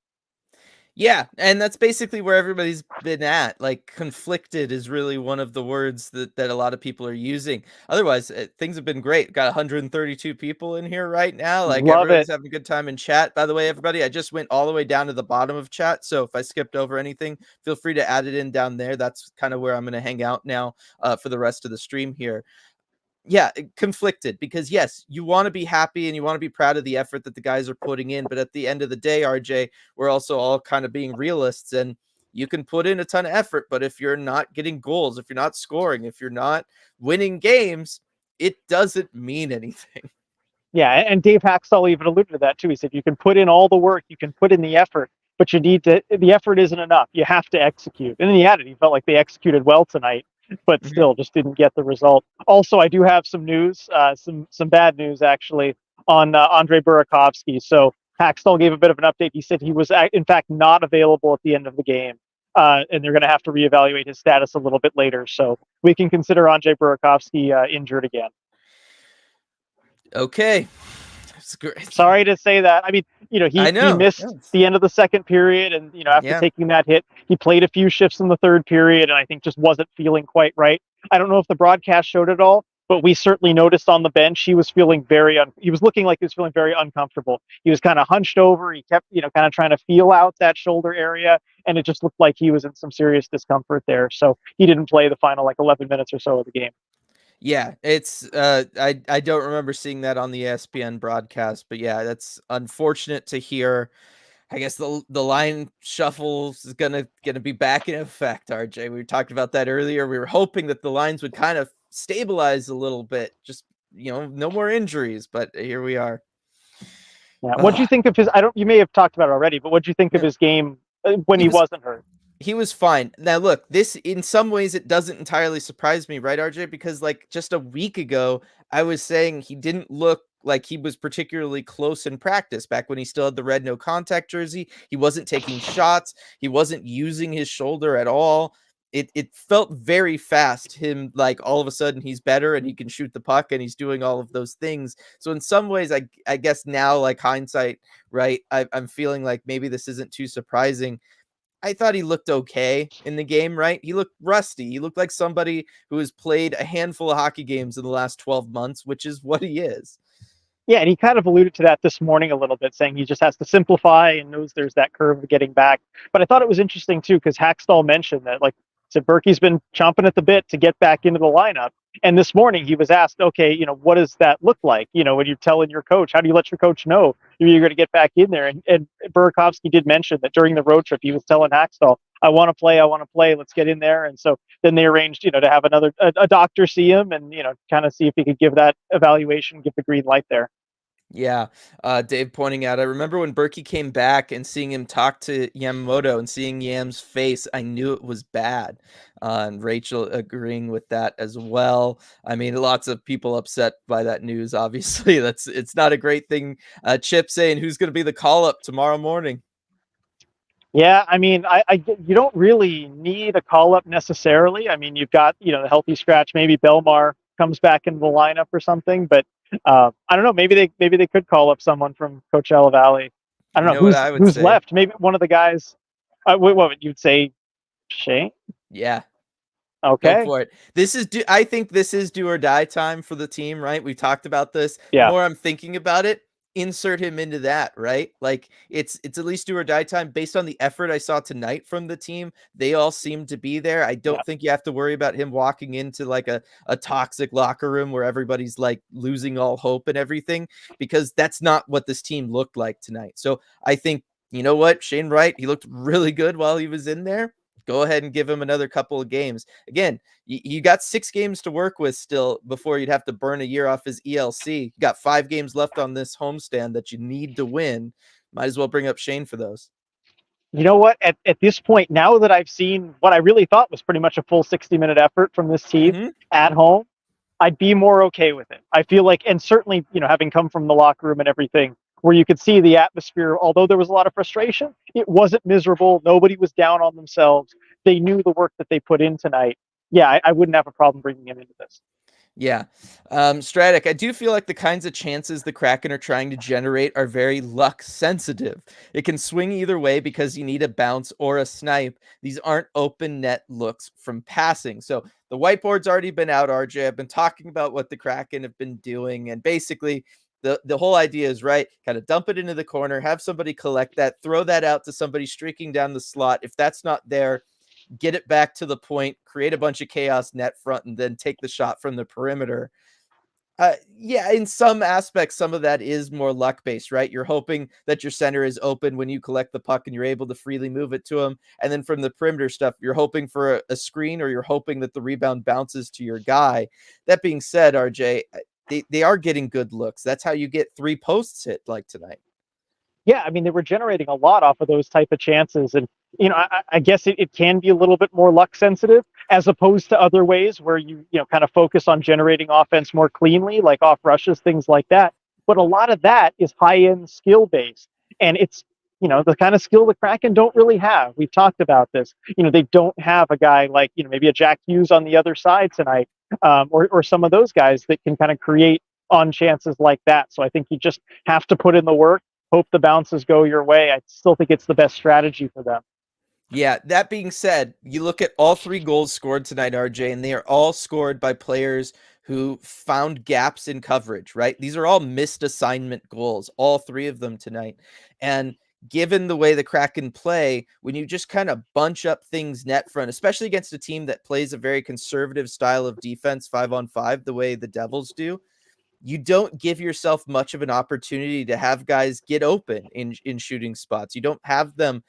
Yeah, and that's basically where everybody's been at. Like, conflicted is really one of the words that a lot of people are using. Otherwise, things have been great. Got 132 people in here right now. Like, Love everybody's it. having a good time in chat. By the way, everybody, I just went all the way down to the bottom of chat. So if I skipped over anything, feel free to add it in down there. That's kind of where I'm going to hang out now for the rest of the stream here. Yeah, conflicted because yes, you want to be happy and you want to be proud of the effort that the guys are putting in, but at the end of the day, RJ, we're also all kind of being realists, and you can put in a ton of effort, but if you're not getting goals, if you're not scoring, if you're not winning games, it doesn't mean anything. Yeah, and Dave Haxtell even alluded to that too. He said you can put in all the work, you can put in the effort, but you need to. The effort isn't enough. You have to execute. And then he added, he felt like they executed well tonight, but Mhm. still just didn't get the result. Also, I do have some news, some bad news actually on Andre Burakovsky. So Haxtell gave a bit of an update. He said he was in fact not available at the end of the game. And they're going to have to reevaluate his status a little bit later. So we can consider Andre Burakovsky injured again. Okay. That's great. Sorry to say that. I mean, I he know. missed Yes. the end of the second period, and after Yeah. taking that hit, he played a few shifts in the third period, and I think just wasn't feeling quite right. I don't know if the broadcast showed it all, but we certainly noticed on the bench he was feeling he was looking like he was feeling very uncomfortable. He was kind of hunched over. He kept kind of trying to feel out that shoulder area, and it just looked like he was in some serious discomfort there. So he didn't play the final 11 minutes or so of the game. Yeah, it's I don't remember seeing that on the ESPN broadcast, but yeah, that's unfortunate to hear. I guess the line shuffles is gonna be back in effect, RJ. We talked about that earlier. We were hoping that the lines would kind of stabilize a little bit, just no more injuries, but here we are. Yeah. What'd you Ugh, think of his? I don't. You may have talked about it already, but what'd you think of yeah. his game when He he was wasn't hurt? He was fine. Now look, this in some ways it doesn't entirely surprise me, right, RJ? Because like just a week ago, I was saying he didn't look like he was particularly close in practice back when he still had the red no contact jersey. He wasn't taking shots, he wasn't using his shoulder at all. It felt very fast. Him like all of a sudden he's better and he can shoot the puck and he's doing all of those things. So in some ways, I guess now like hindsight, right? I'm feeling like maybe this isn't too surprising. I thought he looked okay in the game, right? He looked rusty. He looked like somebody who has played a handful of hockey games in the last 12 months, which is what he is. Yeah, and he kind of alluded to that this morning a little bit, saying he just has to simplify and knows there's that curve of getting back. But I thought it was interesting too because Hackstall mentioned that like said Berkey's been chomping at the bit to get back into the lineup. And this morning he was asked, okay, what does that look like? When you're telling your coach, how do you let your coach know you're going to get back in there? And Burakovsky did mention that during the road trip he was telling Hackstall, I want to play, let's get in there. And so then they arranged, to have a doctor see him and kind of see if he could give that evaluation, give the green light there. Yeah, Dave pointing out, I remember when Berkey came back and seeing him talk to Yamamoto and seeing Yam's face, I knew it was bad. And Rachel agreeing with that as well. I mean, lots of people upset by that news. Obviously, it's not a great thing. Chip saying who's going to be the call up tomorrow morning. Yeah, I mean, you don't really need a call up necessarily. I mean, you've got the healthy scratch. Maybe Belmar comes back into the lineup or something. But I don't know. Maybe they could call up someone from Coachella Valley. I don't You know know what who's I would who's say? left. Maybe one of the guys. What would you'd say? Shane. Yeah, go Okay. for it. I think this is do or die time for the team, right? We talked about this. The Yeah. more I'm thinking about it, insert him into that, right? Like it's at least do or die time based on the effort I saw tonight from the team. They all seem to be there. I Yeah. don't think you have to worry about him walking into like a toxic locker room where everybody's like losing all hope and everything, because that's not what this team looked like tonight. So I think, you know what, Shane Wright, he looked really good while he was in there. Go ahead and give him another couple of games. Again, you got 6 games to work with still before you'd have to burn a year off his ELC. You got 5 games left on this homestand that you need to win. Might as well bring up Shane for those. You know what? At this point, now that I've seen what I really thought was pretty much a full 60-minute effort from this team Mm-hmm. at home, I'd be more okay with it. I feel like, and certainly, having come from the locker room and everything, where you could see the atmosphere, although there was a lot of frustration, it wasn't miserable. Nobody was down on themselves. They knew the work that they put in tonight. Yeah, I wouldn't have a problem bringing him into this. Yeah. Stratic, I do feel like the kinds of chances the Kraken are trying to generate are very luck sensitive. It can swing either way because you need a bounce or a snipe. These aren't open net looks from passing. So the whiteboard's already been out, RJ. I've been talking about what the Kraken have been doing. And basically, the whole idea is, right, kind of dump it into the corner, have somebody collect that, throw that out to somebody streaking down the slot. If that's not there, get it back to the point, create a bunch of chaos net front, and then take the shot from the perimeter. Yeah, in some aspects, some of that is more luck based, right? You're hoping that your center is open when you collect the puck and you're able to freely move it to him. And then from the perimeter stuff, you're hoping for a screen, or you're hoping that the rebound bounces to your guy. That being said, RJ, they are getting good looks. That's how you get 3 posts hit like tonight. Yeah, I mean, they were generating a lot off of those type of chances. And, I guess it can be a little bit more luck sensitive as opposed to other ways where kind of focus on generating offense more cleanly, like off rushes, things like that. But a lot of that is high end skill based. And it's, the kind of skill the Kraken don't really have. We've talked about this. They don't have a guy like, maybe a Jack Hughes on the other side tonight, or some of those guys that can kind of create on chances like that. So I think you just have to put in the work, hope the bounces go your way. I still think it's the best strategy for them. Yeah, that being said, you look at all 3 goals scored tonight, RJ, and they are all scored by players who found gaps in coverage, right? These are all missed assignment goals, all 3 of them tonight. And given the way the Kraken play, when you just kind of bunch up things net front, especially against a team that plays a very conservative style of defense 5-on-5, the way the Devils do, you don't give yourself much of an opportunity to have guys get open in shooting spots. You don't have them,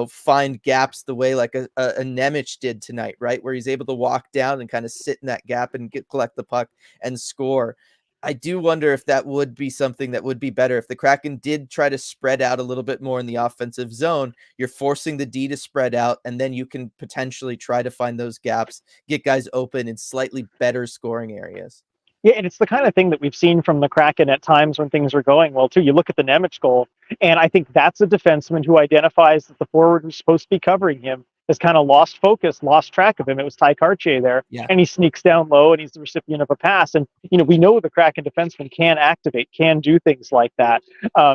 find gaps the way like a Nemec did tonight, right? Where he's able to walk down and kind of sit in that gap and collect the puck and score. I do wonder if that would be something that would be better if the Kraken did try to spread out a little bit more in the offensive zone. You're forcing the D to spread out, and then you can potentially try to find those gaps, get guys open in slightly better scoring areas. Yeah, and it's the kind of thing that we've seen from the Kraken at times when things are going well too. You look at the Nemec goal, and I think that's a defenseman who identifies that the forward who's supposed to be covering him has kind of lost focus, lost track of him. It was Ty Cartier there, Yeah, and he sneaks down low, and he's the recipient of a pass. And we know the Kraken defenseman can activate, can do things like that.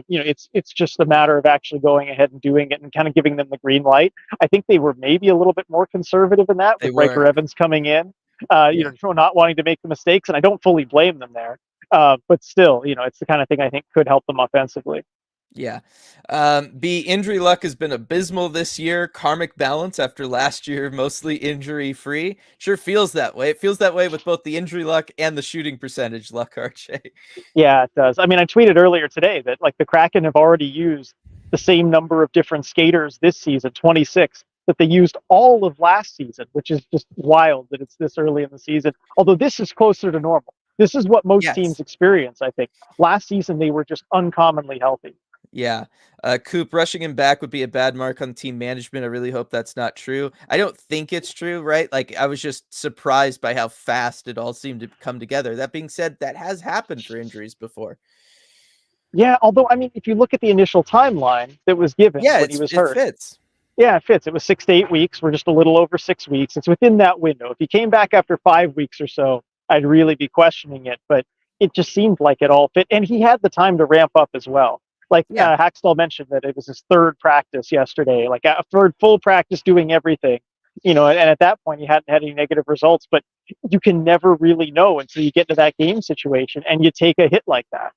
It's just a matter of actually going ahead and doing it and kind of giving them the green light. I think they were maybe a little bit more conservative in that they with Riker were. Evans coming in. Yeah. Not wanting to make the mistakes, and I don't fully blame them there. But still, it's the kind of thing I think could help them offensively. Yeah. B, injury luck has been abysmal this year. Karmic balance after last year, mostly injury free. Sure feels that way. It feels that way with both the injury luck and the shooting percentage luck, RJ. Yeah, it does. I mean, I tweeted earlier today that like the Kraken have already used the same number of different skaters this season, 26, that they used all of last season, which is just wild that it's this early in the season. Although this is closer to normal. This is what most teams Yes. experience, I think. Last season, they were just uncommonly healthy. Yeah. Coop, rushing him back would be a bad mark on team management. I really hope that's not true. I don't think it's true, right? Like, I was just surprised by how fast it all seemed to come together. That being said, that has happened for injuries before. Yeah, although, I mean, if you look at the initial timeline that was given Yeah, when he was it hurt, fits. yeah, it fits. It was 6 to 8 weeks. We're just a little over 6 weeks. It's within that window. If he came back after 5 weeks or so, I'd really be questioning it. But it just seemed like it all fit, and he had the time to ramp up as well. Like Yeah. Hackstall mentioned that it was his third practice yesterday, like a third full practice doing everything. And at that point, he hadn't had any negative results. But you can never really know until you get to that game situation and you take a hit like that.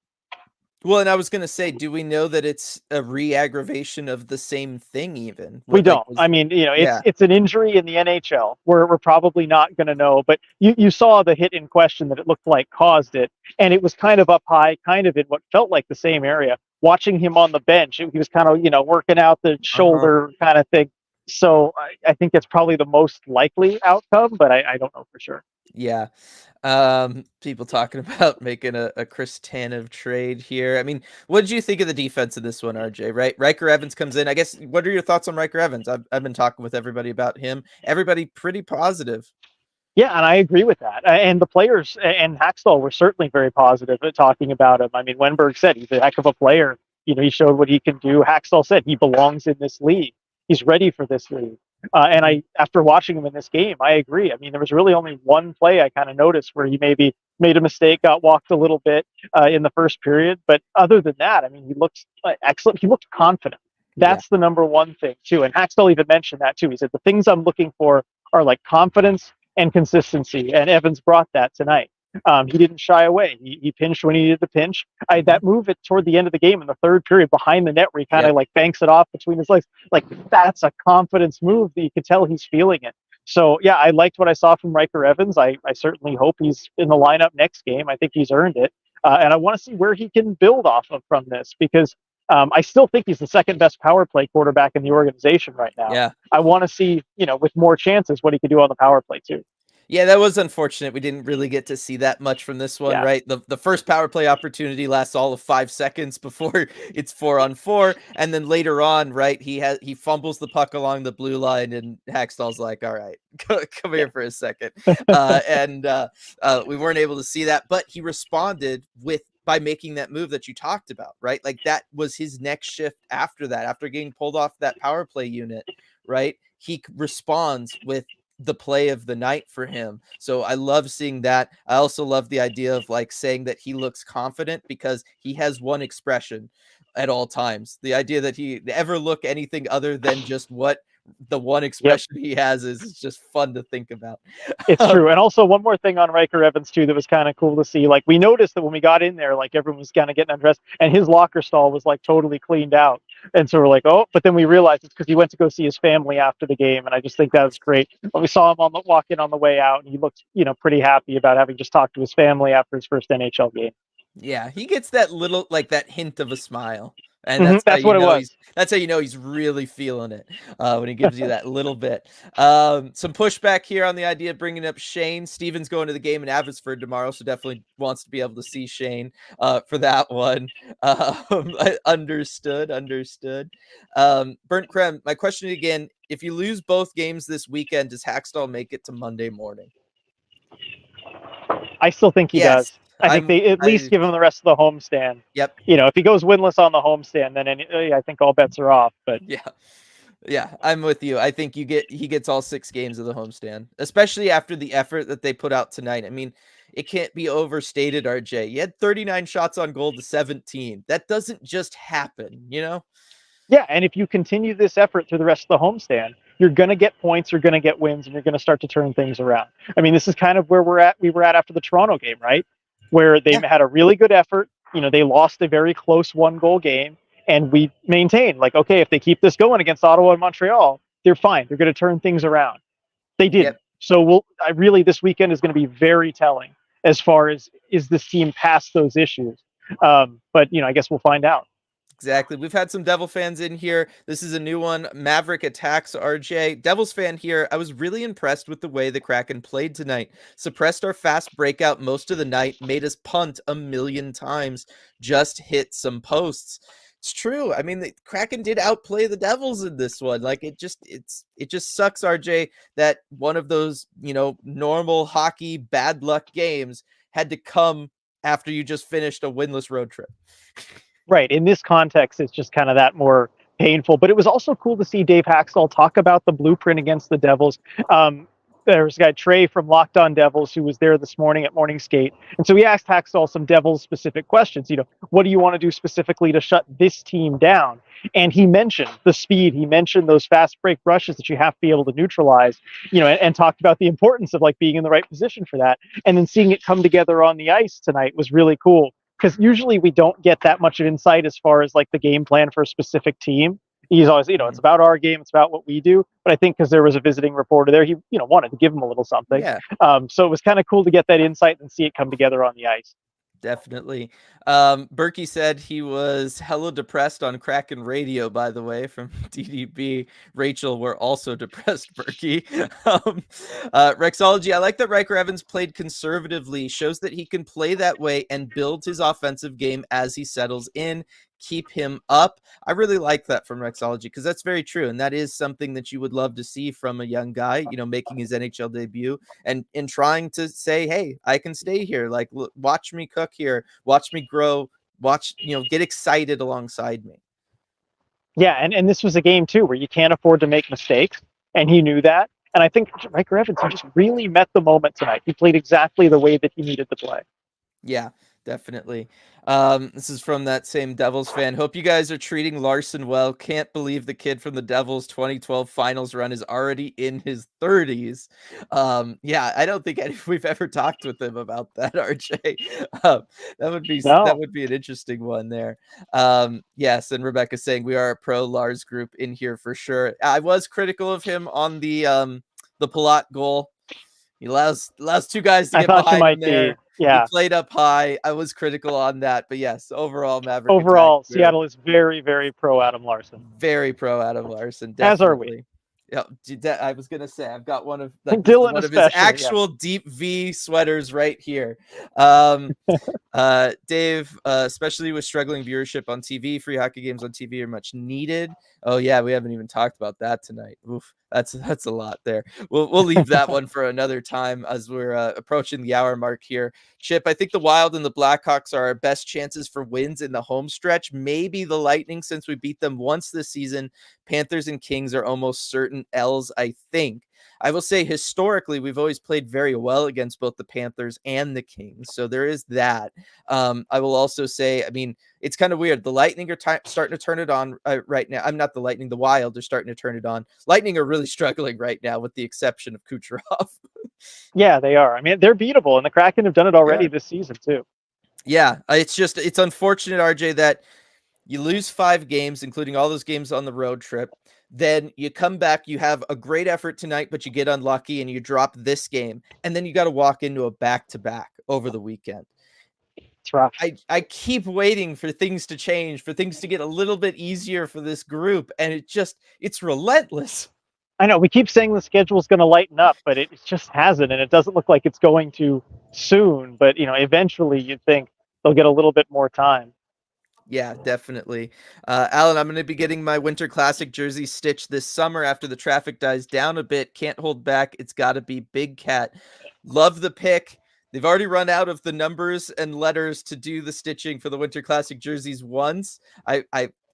Well, and I was gonna say, do we know that it's a re-aggravation of the same thing even? We What, like, don't. was I mean, it's yeah. it's an injury in the NHL. We're probably not going to know, but you saw the hit in question that it looked like caused it, and it was kind of up high, kind of in what felt like the same area. Watching him on the bench, he was kind of working out the Uh-huh. shoulder kind of thing. So I think it's probably the most likely outcome, but I don't know for sure. Yeah. People talking about making a Chris Tanev trade here. I mean, what did you think of the defense in this one, RJ? Right, Riker Evans comes in. I guess, what are your thoughts on Riker Evans? I've been talking with everybody about him. Everybody pretty positive. Yeah, and I agree with that. And the players and Hackstall were certainly very positive at talking about him. I mean, Wenberg said he's a heck of a player. He showed what he can do. Hackstall said he belongs in this league. He's ready for this league. And Mhm. after watching him in this game, I agree. I mean, there was really only one play I kind of noticed where he maybe made a mistake, got walked a little bit in the first period. But other than that, I mean, he looked excellent. He looked confident. Yeah. That's the number one thing, too. And Hackstall even mentioned that, too. He said, the things I'm looking for are like confidence and consistency. And Evans brought that tonight. He didn't shy away. He pinched when he needed to pinch. Mhm. That move it toward the end of the game in the third period behind the net where he kind of Yep. like banks it off between his legs. Like that's a confidence move that you could tell he's feeling it. So yeah, I liked what I saw from Riker Evans. I certainly hope he's in the lineup next game. I think he's earned it. And I want to see where he can build off of from this because I still think he's the second best power play quarterback in the organization right now. Yeah. I want to see, with more chances, what he could do on the power play too. Yeah, that was unfortunate. We didn't really get to see that much from this one, Yeah. right? The first power play opportunity lasts all of 5 seconds before it's 4-on-4, and then later on, right, he fumbles the puck along the blue line, and Hackstall's like, "All right, come Yeah. here for a second." And we weren't able to see that, but he responded by making that move that you talked about, right? Like that was his next shift after that, after getting pulled off that power play unit, right? He responds with the play of the night for him. So I love seeing that. I also love the idea of like saying that he looks confident because he has one expression at all times. The idea that he ever look anything other than just what the one Yep. expression he has is just fun to think about. It's Um, true. And also one more thing on Riker Evans too that was kind of cool to see. Like we noticed that when we got in there, like everyone was kind of getting undressed and his locker stall was like totally cleaned out. And so we're like, oh, but then we realized it's because he went to go see his family after the game. And I just think that was great. When we saw him walk in on the way out and he looked, pretty happy about having just talked to his family after his first NHL game. yeah, he gets that little like that hint of a smile And that's how That's you what it know was. he's really feeling it, when he gives you that little bit. Some pushback here on the idea of bringing up Shane. Steven's going to the game in Abbotsford tomorrow, so definitely wants to be able to see Shane, for that one. Understood, understood. Burnt Creme, my question again, if you lose both games this weekend, does Hackstall make it to Monday morning? I still think he Yes. does. I think they at least I give him the rest of the homestand. Yep. If he goes winless on the homestand, then I think all bets are off. But Yeah. Yeah, I'm with you. I think he gets all 6 games of the homestand, especially after the effort that they put out tonight. I mean, it can't be overstated, RJ. You had 39 shots on goal to 17. That doesn't just happen, you know? yeah, and if you continue this effort through the rest of the homestand, you're going to get points, you're going to get wins, and you're going to start to turn things around. I mean, this is kind of where we were at after the Toronto game, right? Where they Yeah. had a really good effort. They lost a very close 1-goal game, and we maintained, like, okay, if they keep this going against Ottawa and Montreal, they're fine. They're going to turn things around. They didn't. Yep. So this weekend is going to be very telling as far as is this team past those issues. But I guess we'll find out. Exactly. We've had some Devil fans in here. This is a new one. Maverick Attacks RJ. Devils fan here. I was really impressed with the way the Kraken played tonight. Suppressed our fast breakout most of the night, made us punt a million times, just hit some posts. It's true. I mean, the Kraken did outplay the Devils in this one. Like it just sucks, RJ, that one of those, normal hockey bad luck games had to come after you just finished a winless road trip. Right. In this context, it's just kind of that more painful. But it was also cool to see Dave Haxall talk about the blueprint against the Devils. There's a guy, Trey from Locked On Devils, who was there this morning at morning skate. And so he asked Haxall some Devils specific questions. What do you want to do specifically to shut this team down? And he mentioned the speed. He mentioned those fast break rushes that you have to be able to neutralize, and talked about the importance of like being in the right position for that. And then seeing it come together on the ice tonight was really cool, because usually we don't get that much of insight as far as like the game plan for a specific team. He's always, it's about our game, it's about what we do. But I think because there was a visiting reporter there, he, wanted to give him a little something. Yeah. So it was kind of cool to get that insight and see it come together on the ice. Definitely. Berkey said he was hella depressed on Kraken radio, by the way, from DDB. Rachel, we're also depressed, Berkey. Rexology, I like that Riker Evans played conservatively, shows that he can play that way and build his offensive game as he settles in. Keep him up. I really like that from Rexology, because that's very true. And that is something that you would love to see from a young guy, making his NHL debut and in trying to say, hey, I can stay here. Like, watch me cook here. Watch me grow. Watch, get excited alongside me. Yeah. And this was a game too, where you can't afford to make mistakes. And he knew that. And I think Riker Evans, he just really met the moment tonight. He played exactly the way that he needed to play. Yeah, definitely. This is from that same Devils fan. Hope you guys are treating Larson well. Can't believe the kid from the Devils 2012 finals run is already in his 30s. Yeah, I don't think we've ever talked with him about that, RJ. That No. would be an interesting one there. Yes, and Rebecca saying we are a pro Lars group in here for sure. I was critical of him on the Palat goal. He allows 2 guys to I get thought you behind him might be. there. He Yeah. played up high. I was critical on that, but yes, overall Maverick Attack Overall, group, Seattle is very, very pro Adam Larson, very pro Adam Larson, as are we. definitely. Yeah, I was gonna say I've got one of Dylan, one of his especially. Yeah. actual deep V sweaters right here. Dave, especially with struggling viewership on TV, free hockey games on TV are much needed. Oh yeah, we haven't even talked about that tonight. Oof, that's a lot there. We'll leave that one for another time as we're approaching the hour mark here. Chip, I think the Wild and the Blackhawks are our best chances for wins in the home stretch. Maybe the Lightning, since we beat them once this season. Panthers and Kings are almost certain L's, I think. I will say historically, we've always played very well against both the Panthers and the Kings. So there is that. I will also say, I mean, it's kind of weird. The Lightning are starting to turn it on right now. I'm not the Lightning, the Wild are starting to turn it on. Lightning are really struggling right now, with the exception of Kucherov. Yeah, they are. I mean, they're beatable, and the Kraken have done it already this season too. Yeah, it's unfortunate, RJ, that you lose 5 games, including all those games on the road trip. Then you come back, you have a great effort tonight, but you get unlucky and you drop this game. And then you got to walk into a back-to-back over the weekend. It's rough. I keep waiting for things to change, for things to get a little bit easier for this group, and it's relentless. I know we keep saying the schedule's going to lighten up, but it just hasn't, and it doesn't look like it's going to soon. But eventually, you'd think they'll get a little bit more time. Yeah, definitely. Alan, I'm going to be getting my Winter Classic jersey stitched this summer after the traffic dies down a bit. Can't hold back. It's got to be Big Cat. Love the pick. They've already run out of the numbers and letters to do the stitching for the Winter Classic jerseys once.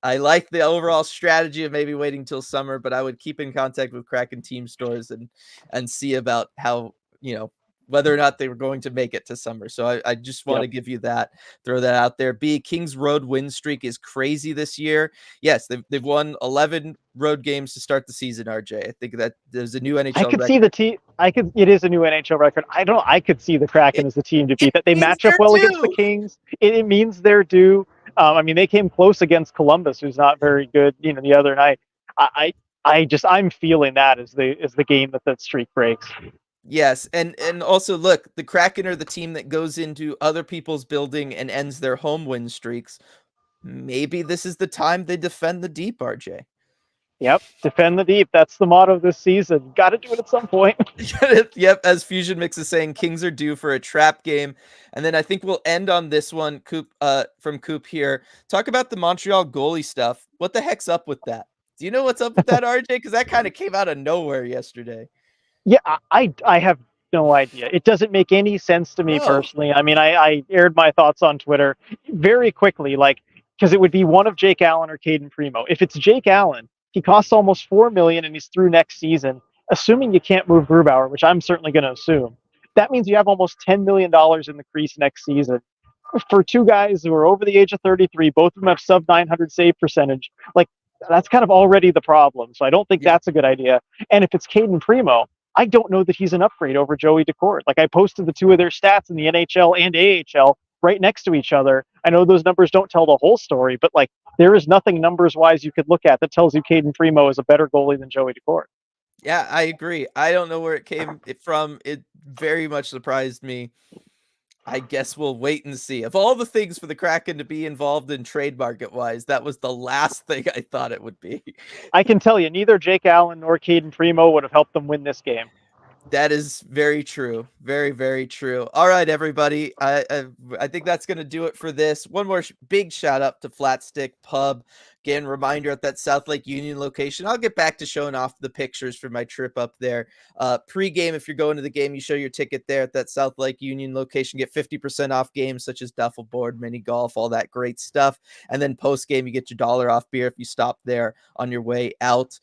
I like the overall strategy of maybe waiting till summer, but I would keep in contact with Kraken team stores and see about how, whether or not they were going to make it to summer. So I just want Yep. to give you that, throw that out there. B, Kings Road win streak is crazy this year. Yes, they've won 11 road games to start the season, RJ. I think that there's a new I NHL could see record. the team. I could. It is a new NHL record. I don't. I could see the Kraken It, as the team to it beat. That they means match up they're well against the due. Kings. It means they're due. I mean, they came close against Columbus, who's not very good. The other night. I'm feeling that as the game that streak breaks. Yes, and also look, the Kraken are the team that goes into other people's building and ends their home win streaks. Maybe this is the time they defend the deep, RJ. Yep. Defend the deep. That's the motto this season. Got to do it at some point. Yep, as Fusion Mix is saying, Kings are due for a trap game. And then I think we'll end on this one, Coop, from Coop here. Talk about the Montreal goalie stuff. What the heck's up with that? Do you know what's up with that, RJ? Because that kind of came out of nowhere yesterday. Yeah, I have no idea. It doesn't make any sense to me No. personally. I mean, I aired my thoughts on Twitter very quickly, because it would be one of Jake Allen or Caden Primo. If it's Jake Allen, he costs almost $4 million and he's through next season. Assuming you can't move Grubauer, which I'm certainly going to assume, that means you have almost $10 million in the crease next season for two guys who are over the age of 33. Both of them have sub 900 save percentage. Like, that's kind of already the problem. So I don't think Yeah. that's a good idea. And if it's Caden Primo, I don't know that he's an upgrade over Joey Daccord. Like, I posted the two of their stats in the NHL and AHL right next to each other. I know those numbers don't tell the whole story, but there is nothing numbers wise you could look at that tells you Caden Primo is a better goalie than Joey Daccord. Yeah, I agree. I don't know where it came from. It very much surprised me. I guess we'll wait and see. Of all the things for the Kraken to be involved in trade market wise, that was the last thing I thought it would be. I can tell you, neither Jake Allen nor Caden Primo would have helped them win this game. That is very true. Very, very true. All right, everybody. I think that's going to do it for this. One more big shout out to Flat Stick Pub. Again, reminder at that South Lake Union location. I'll get back to showing off the pictures for my trip up there. Pre-game, if you're going to the game, you show your ticket there at that South Lake Union location. Get 50% off games such as duffel board, mini golf, all that great stuff. And then post-game, you get your $1 off beer if you stop there on your way out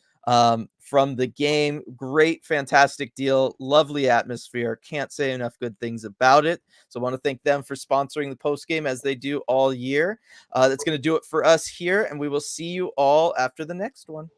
from the game. Great, fantastic deal. Lovely atmosphere. Can't say enough good things about it. So I want to thank them for sponsoring the post game as they do all year. That's going to do it for us here, and we will see you all after the next one.